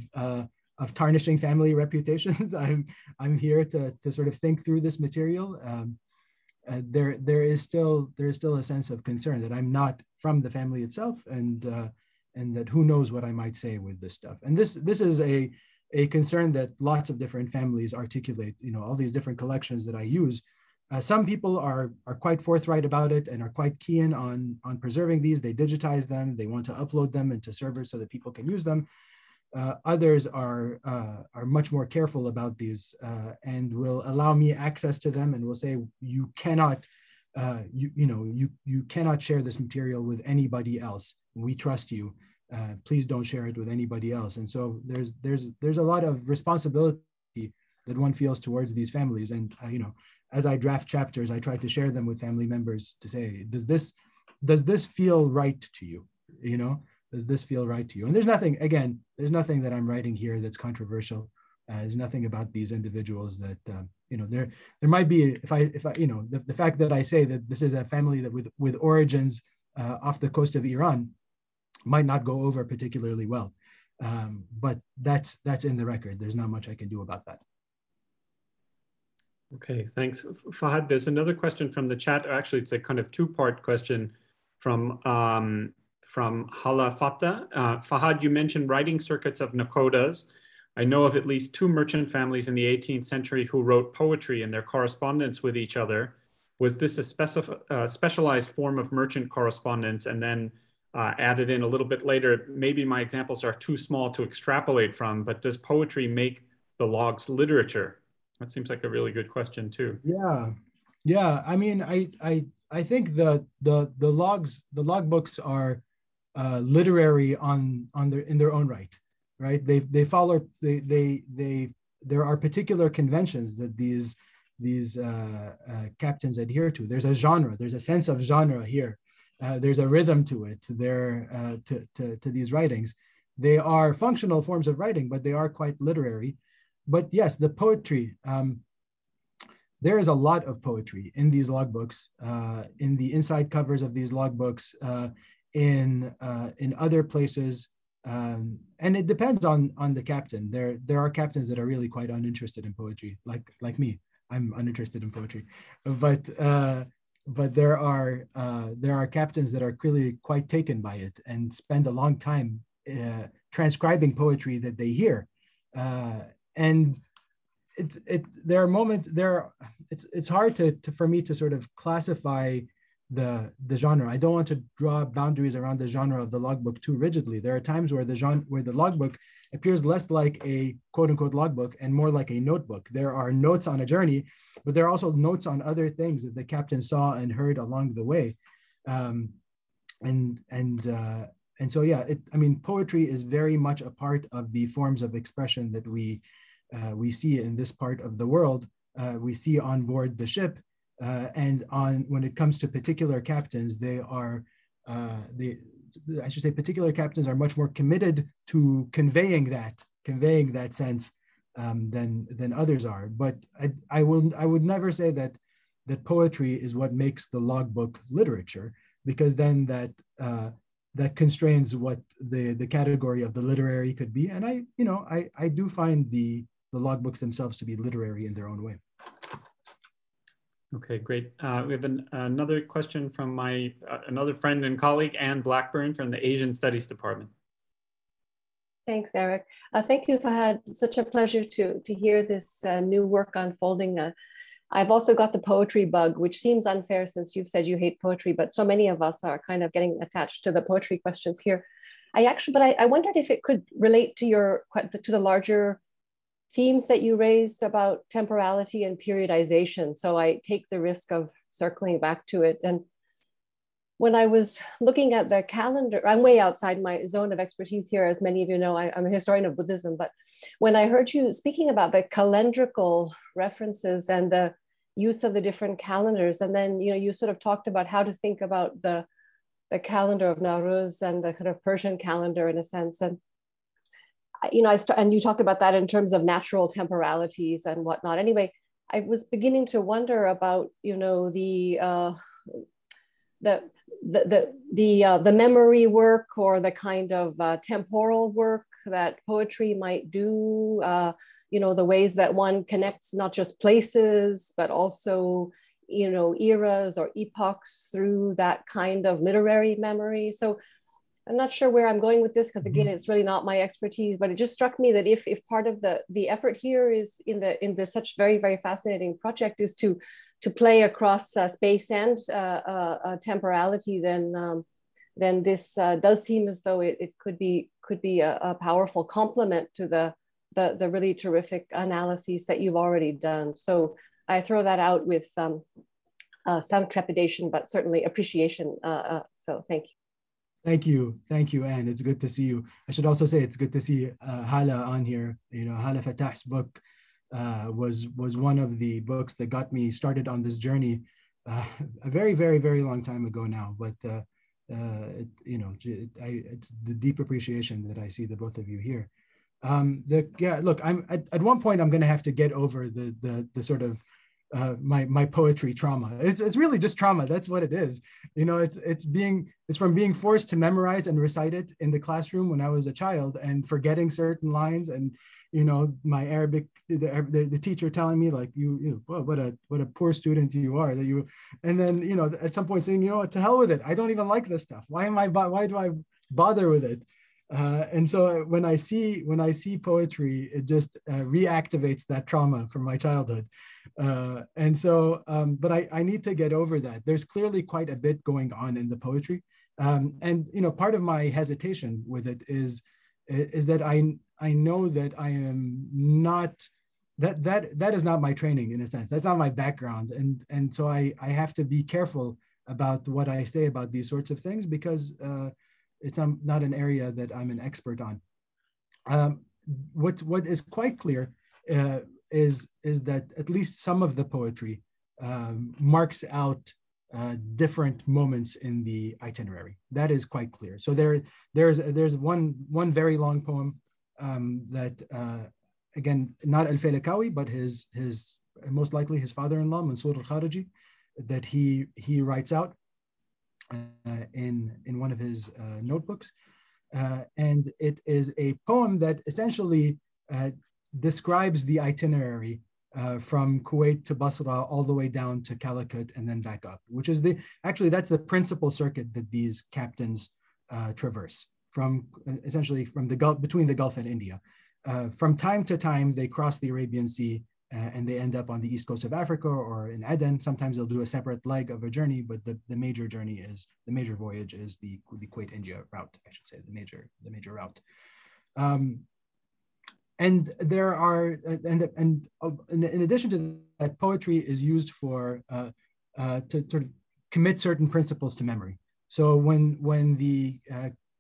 tarnishing family reputations. I'm here to sort of think through this material. There is still a sense of concern that I'm not from the family itself, and that who knows what I might say with this stuff. And this is a concern that lots of different families articulate, all these different collections that I use. Some people are quite forthright about it and are quite keen on preserving these. They digitize them. They want to upload them into servers so that people can use them. Others are much more careful about these and will allow me access to them and will say, you cannot, you cannot share this material with anybody else. We trust you. Please don't share it with anybody else. And so there's a lot of responsibility that one feels towards these families. And as I draft chapters, I try to share them with family members to say, does this feel right to you? Does this feel right to you? And there's nothing that I'm writing here that's controversial. There's nothing about these individuals that there might be, if I the fact that I say that this is a family that with origins off the coast of Iran might not go over particularly well. But that's in the record. There's not much I can do about that. Okay, thanks. Fahad, there's another question from the chat. Actually, it's a kind of two-part question from Hala Fatah. Fahad, you mentioned writing circuits of nakhodas. I know of at least 2 merchant families in the 18th century who wrote poetry in their correspondence with each other. Was this a specialized form of merchant correspondence and then added in a little bit later? Maybe my examples are too small to extrapolate from, but does poetry make the logs literature? That seems like a really good question too. Yeah. I mean, I think the logbooks are literary in their own right, right? They follow there are particular conventions that these captains adhere to. There's a genre. There's a sense of genre here. There's a rhythm to it. To these writings. They are functional forms of writing, but they are quite literary. But yes, the poetry, there is a lot of poetry in these logbooks, in the inside covers of these logbooks, in other places. And it depends on the captain. There are captains that are really quite uninterested in poetry, like me. I'm uninterested in poetry, but there are captains that are clearly quite taken by it and spend a long time transcribing poetry that they hear. And there are moments there. It's hard for me to sort of classify the genre. I don't want to draw boundaries around the genre of the logbook too rigidly. There are times where the logbook appears less like a quote unquote logbook and more like a notebook. There are notes on a journey, but there are also notes on other things that the captain saw and heard along the way. And so yeah, I mean, poetry is very much a part of the forms of expression that we see in this part of the world. We see on board the ship, and when it comes to particular captains, particular captains are much more committed to conveying that sense than others are. But I would never say that poetry is what makes the logbook literature, because then that constrains what the category of the literary could be. And I do find the logbooks themselves to be literary in their own way. Okay, great. We have another question from my another friend and colleague, Anne Blackburn from the Asian Studies Department. Thanks, Eric. Thank you, Fahad. Such a pleasure to hear this new work unfolding. I've also got the poetry bug, which seems unfair since you've said you hate poetry, but so many of us are kind of getting attached to the poetry questions here. I wondered if it could relate to the larger themes that you raised about temporality and periodization. So I take the risk of circling back to it. And when I was looking at the calendar, I'm way outside my zone of expertise here. As many of you know, I'm a historian of Buddhism, but when I heard you speaking about the calendrical references and the use of the different calendars, and then you sort of talked about how to think about the calendar of Nowruz and the kind of Persian calendar in a sense. And and you talked about that in terms of natural temporalities and whatnot. Anyway, I was beginning to wonder about the memory work or the kind of temporal work that poetry might do. The ways that one connects not just places but also eras or epochs through that kind of literary memory. So I'm not sure where I'm going with this, because again, it's really not my expertise, but it just struck me that if part of the effort here is in this such very, very fascinating project is to play across space and temporality, then this does seem as though it could be a powerful complement to the really terrific analyses that you've already done. So I throw that out with some trepidation, but certainly appreciation. So thank you. Thank you, Anne. It's good to see you. I should also say it's good to see Hala on here. Hala Fatah's book was one of the books that got me started on this journey a very, very, very long time ago now. But it's the deep appreciation that I see the both of you here. Look, I'm at one point I'm going to have to get over the sort of my poetry trauma. It's really just trauma. That's what it is. You know, it's from being forced to memorize and recite it in the classroom when I was a child, and forgetting certain lines, and you know, my Arabic, the teacher telling me like, well, what a poor student you are, that you, and then, you know, at some point saying, you know what, to hell with it. I don't even like this stuff. Why do I bother with it? And so when I see poetry, it just reactivates that trauma from my childhood. And so, but I need to get over that. There's clearly quite a bit going on in the poetry. And, you know, part of my hesitation with it is that I know that I am not, that is not my training, in a sense. That's not my background. And so I have to be careful about what I say about these sorts of things, because it's not an area that I'm an expert on. What is quite clear is that at least some of the poetry marks out different moments in the itinerary. That is quite clear. So there's one very long poem that again, not Al-Failakawi, but his most likely his father-in-law, Monsoon Al-Khariji, that he writes out in one of his notebooks, and it is a poem that essentially describes the itinerary from Kuwait to Basra all the way down to Calicut and then back up, which is that's the principal circuit that these captains traverse from, essentially from the Gulf, between the Gulf and India. From time to time, they cross the Arabian Sea and they end up on the east coast of Africa or in Aden. Sometimes they'll do a separate leg of a journey, but the major voyage is the Kuwait-India route, I should say, the major route. And there are, and in addition to that, poetry is used for to sort of commit certain principles to memory. So when the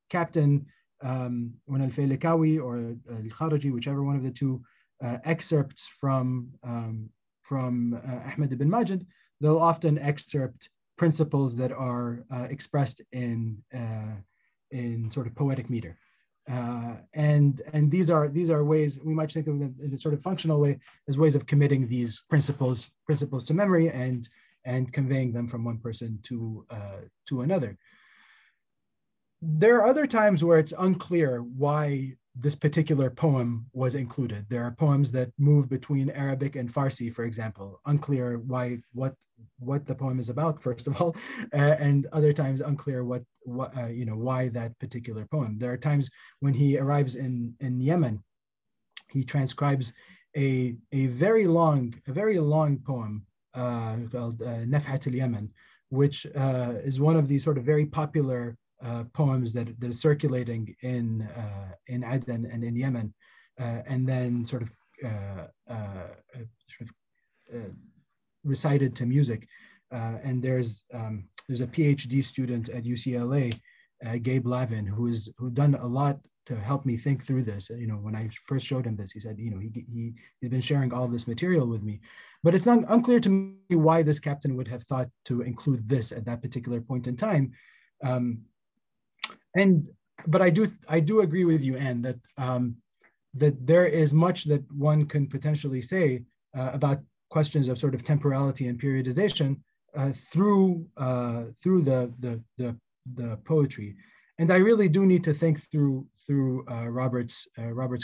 captain, when Al-Failakawi or Al-Khariji, whichever one of the two, excerpts from Ahmed ibn Majid, they'll often excerpt principles that are expressed in sort of poetic meter. And these are ways, we might think of them in a sort of functional way, as ways of committing these principles to memory and conveying them from one person to another. There are other times where it's unclear why this particular poem was included. There are poems that move between Arabic and Farsi, for example, unclear what the poem is about, first of all, and other times unclear why that particular poem. There are times when he arrives in Yemen, he transcribes a very long poem called Nafhat al-Yemen, which is one of these sort of very popular poems that is circulating in Aden and in Yemen, and then sort of recited to music. And there's a PhD student at UCLA, Gabe Lavin, who's done a lot to help me think through this. You know, when I first showed him this, he said, you know, he's been sharing all this material with me, but it's not unclear to me why this captain would have thought to include this at that particular point in time. But I do agree with you, Anne, that that there is much that one can potentially say about questions of sort of temporality and periodization through the poetry. And I really do need to think through Robert's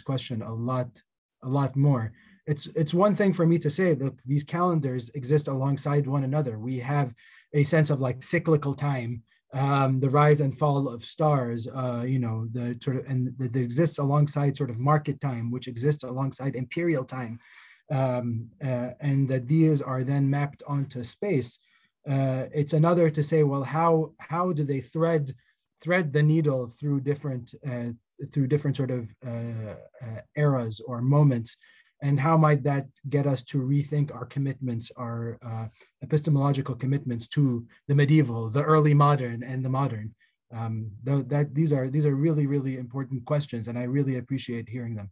question a lot more. It's one thing for me to say that these calendars exist alongside one another. We have a sense of like cyclical time, the rise and fall of stars, you know, the sort of, and that exists alongside sort of market time, which exists alongside imperial time, and that these are then mapped onto space. It's another to say, well, how do they thread the needle through different sort of eras or moments, and how might that get us to rethink our commitments, our epistemological commitments to the medieval, the early modern, and the modern? These are really, really important questions, and I really appreciate hearing them.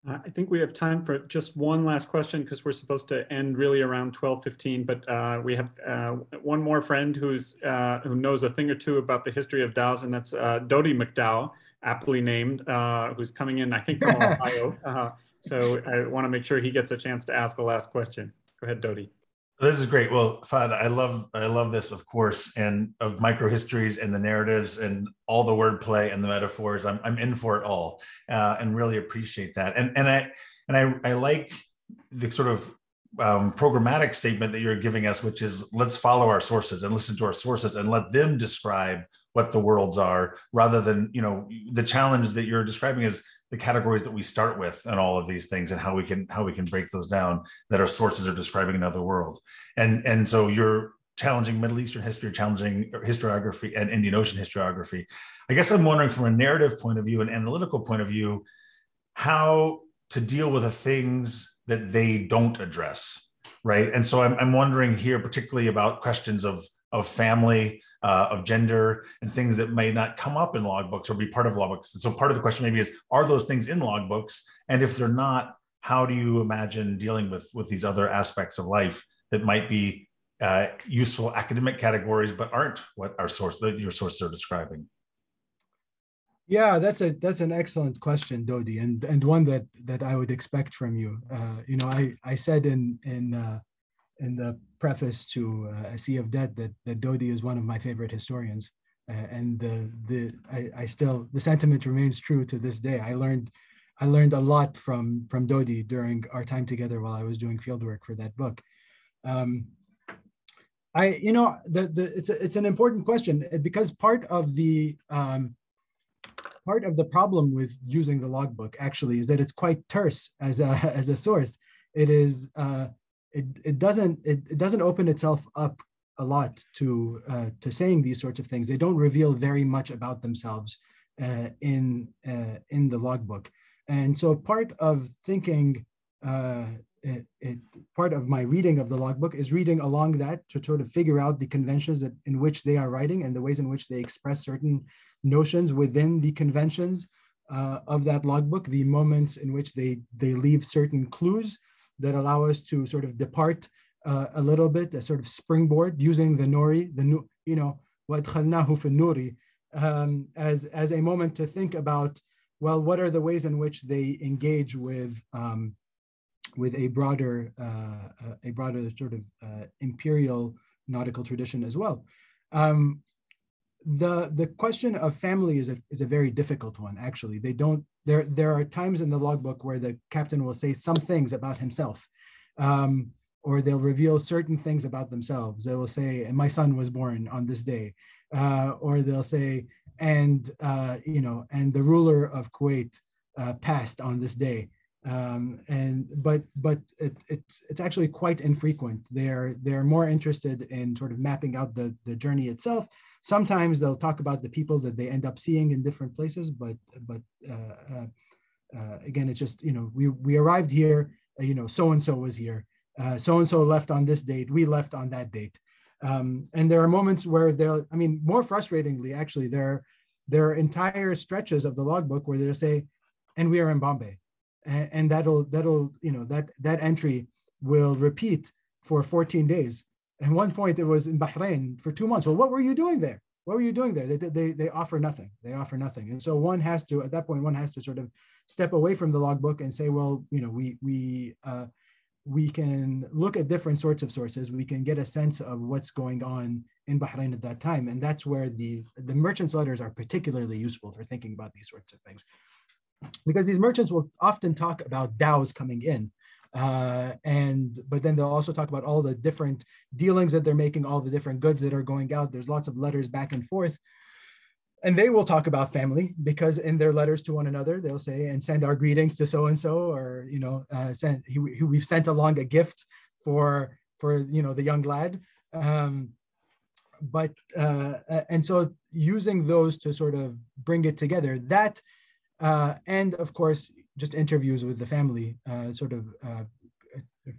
I think we have time for just one last question, because we're supposed to end really around 12:15, but we have one more friend who knows a thing or two about the history of dhows, and that's Dodi McDowell, aptly named, who's coming in, I think, from Ohio. So I want to make sure he gets a chance to ask the last question. Go ahead, Dodi. This is great. Well, Fahad, I love this, of course, and of microhistories and the narratives and all the wordplay and the metaphors. I'm in for it all, and really appreciate that. And I like the sort of programmatic statement that you're giving us, which is let's follow our sources and listen to our sources and let them describe what the worlds are, rather than, you know, the challenge that you're describing is the categories that we start with and all of these things and how we can break those down, that our sources are describing another world. And so you're challenging Middle Eastern history, challenging historiography and Indian Ocean historiography. I guess I'm wondering from a narrative point of view and analytical point of view, how to deal with the things that they don't address, right? And so I'm wondering here particularly about questions of family, of gender, and things that may not come up in logbooks or be part of logbooks. And so part of the question maybe is, are those things in logbooks? And if they're not, how do you imagine dealing with these other aspects of life that might be useful academic categories, but aren't what your sources are describing? Yeah, that's an excellent question, Dodi, and one that I would expect from you. You know, I said in the preface to A Sea of Dead that Dodi is one of my favorite historians, and the sentiment remains true to this day. I learned a lot from Dodi during our time together while I was doing fieldwork for that book. It's an important question, because part of the problem with using the logbook actually is that it's quite terse as a source. It is it doesn't open itself up a lot to saying these sorts of things. They don't reveal very much about themselves in the logbook, and so part of thinking. Part of my reading of the logbook is reading along that to sort of figure out the conventions in which they are writing and the ways in which they express certain notions within the conventions of that logbook, the moments in which they leave certain clues that allow us to sort of depart a little bit, a sort of springboard, using the nuri, وَأَدْخَلْنَاهُ فِي النُّورِ, as a moment to think about, well, what are the ways in which they engage with a broader sort of imperial nautical tradition as well. The question of family is a very difficult one, actually. There are times in the logbook where the captain will say some things about himself, or they'll reveal certain things about themselves. They will say, and my son was born on this day, or they'll say, and the ruler of Kuwait passed on this day. But it's actually quite infrequent. They're more interested in sort of mapping out the journey itself. Sometimes they'll talk about the people that they end up seeing in different places, but again, it's just, we arrived here, so-and-so was here, so-and-so left on this date, we left on that date. And there are moments where more frustratingly, actually, there are entire stretches of the logbook where they'll say, and we are in Bombay. And that entry will repeat for 14 days. At one point, it was in Bahrain for 2 months. Well, what were you doing there? What were you doing there? They offer nothing. They offer nothing. And so at that point, one has to sort of step away from the logbook and say, well, we can look at different sorts of sources. We can get a sense of what's going on in Bahrain at that time. And that's where the merchants' letters are particularly useful for thinking about these sorts of things. Because these merchants will often talk about dhows coming in, but then they'll also talk about all the different dealings that they're making, all the different goods that are going out. There's lots of letters back and forth. And they will talk about family, because in their letters to one another, they'll say, and send our greetings to so-and-so, or, we've sent along a gift for the young lad. And so using those to sort of bring it together, that, and of course, just interviews with the family,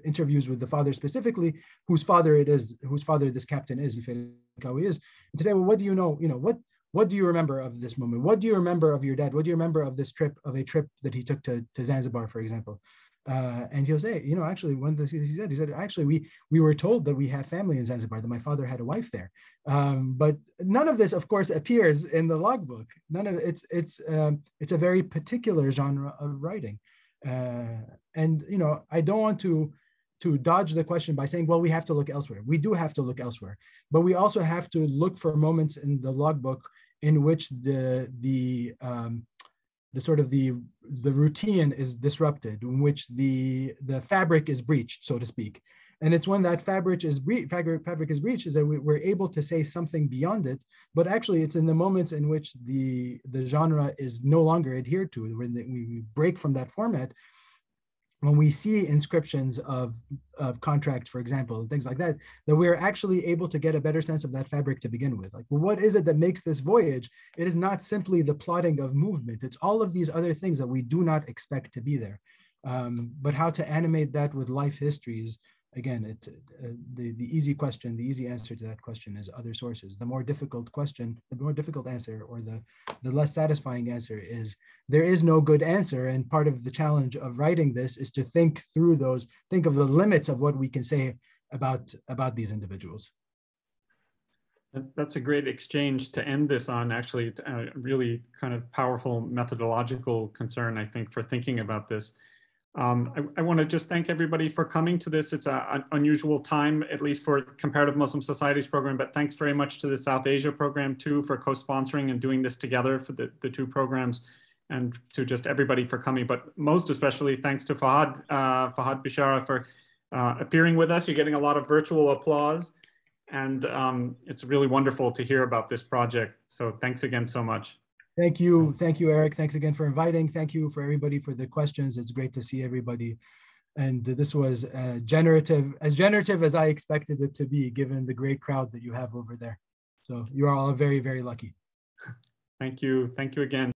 interviews with the father specifically, whose father this captain is, Al-Failakawi is, and to say, well, what do you know? What do you remember of this moment? What do you remember of your dad? What do you remember of this trip, of a trip that he took to Zanzibar, for example? And he'll say, actually, he said, actually, we were told that we have family in Zanzibar, that my father had a wife there. But none of this, of course, appears in the logbook. None of it's a very particular genre of writing. And, I don't want to dodge the question by saying, well, we have to look elsewhere. We do have to look elsewhere, but we also have to look for moments in the logbook in which the routine is disrupted, in which the fabric is breached, so to speak. And it's when that fabric is breached is that we're able to say something beyond it. But actually, it's in the moments in which the genre is no longer adhered to, when we break from that format. When we see inscriptions of contracts, for example, things like that, that we're actually able to get a better sense of that fabric to begin with. Like, well, what is it that makes this voyage? It is not simply the plotting of movement. It's all of these other things that we do not expect to be there. But how to animate that with life histories, again, the easy question, the easy answer to that question is other sources. The more difficult question, the more difficult answer, or the less satisfying answer is there is no good answer. And part of the challenge of writing this is to think through those, think of the limits of what we can say about these individuals. That's a great exchange to end this on. Actually, a really kind of powerful methodological concern, I think, for thinking about this. I want to just thank everybody for coming to this. It's an unusual time, at least for Comparative Muslim Societies program, but thanks very much to the South Asia program too for co-sponsoring and doing this together for the two programs, and to just everybody for coming. But most especially thanks to Fahad Bishara for appearing with us. You're getting a lot of virtual applause, and it's really wonderful to hear about this project. So thanks again so much. Thank you, Eric. Thanks again for inviting. Thank you for everybody for the questions. It's great to see everybody. And this was as generative as I expected it to be, given the great crowd that you have over there. So you are all very, very lucky. Thank you again.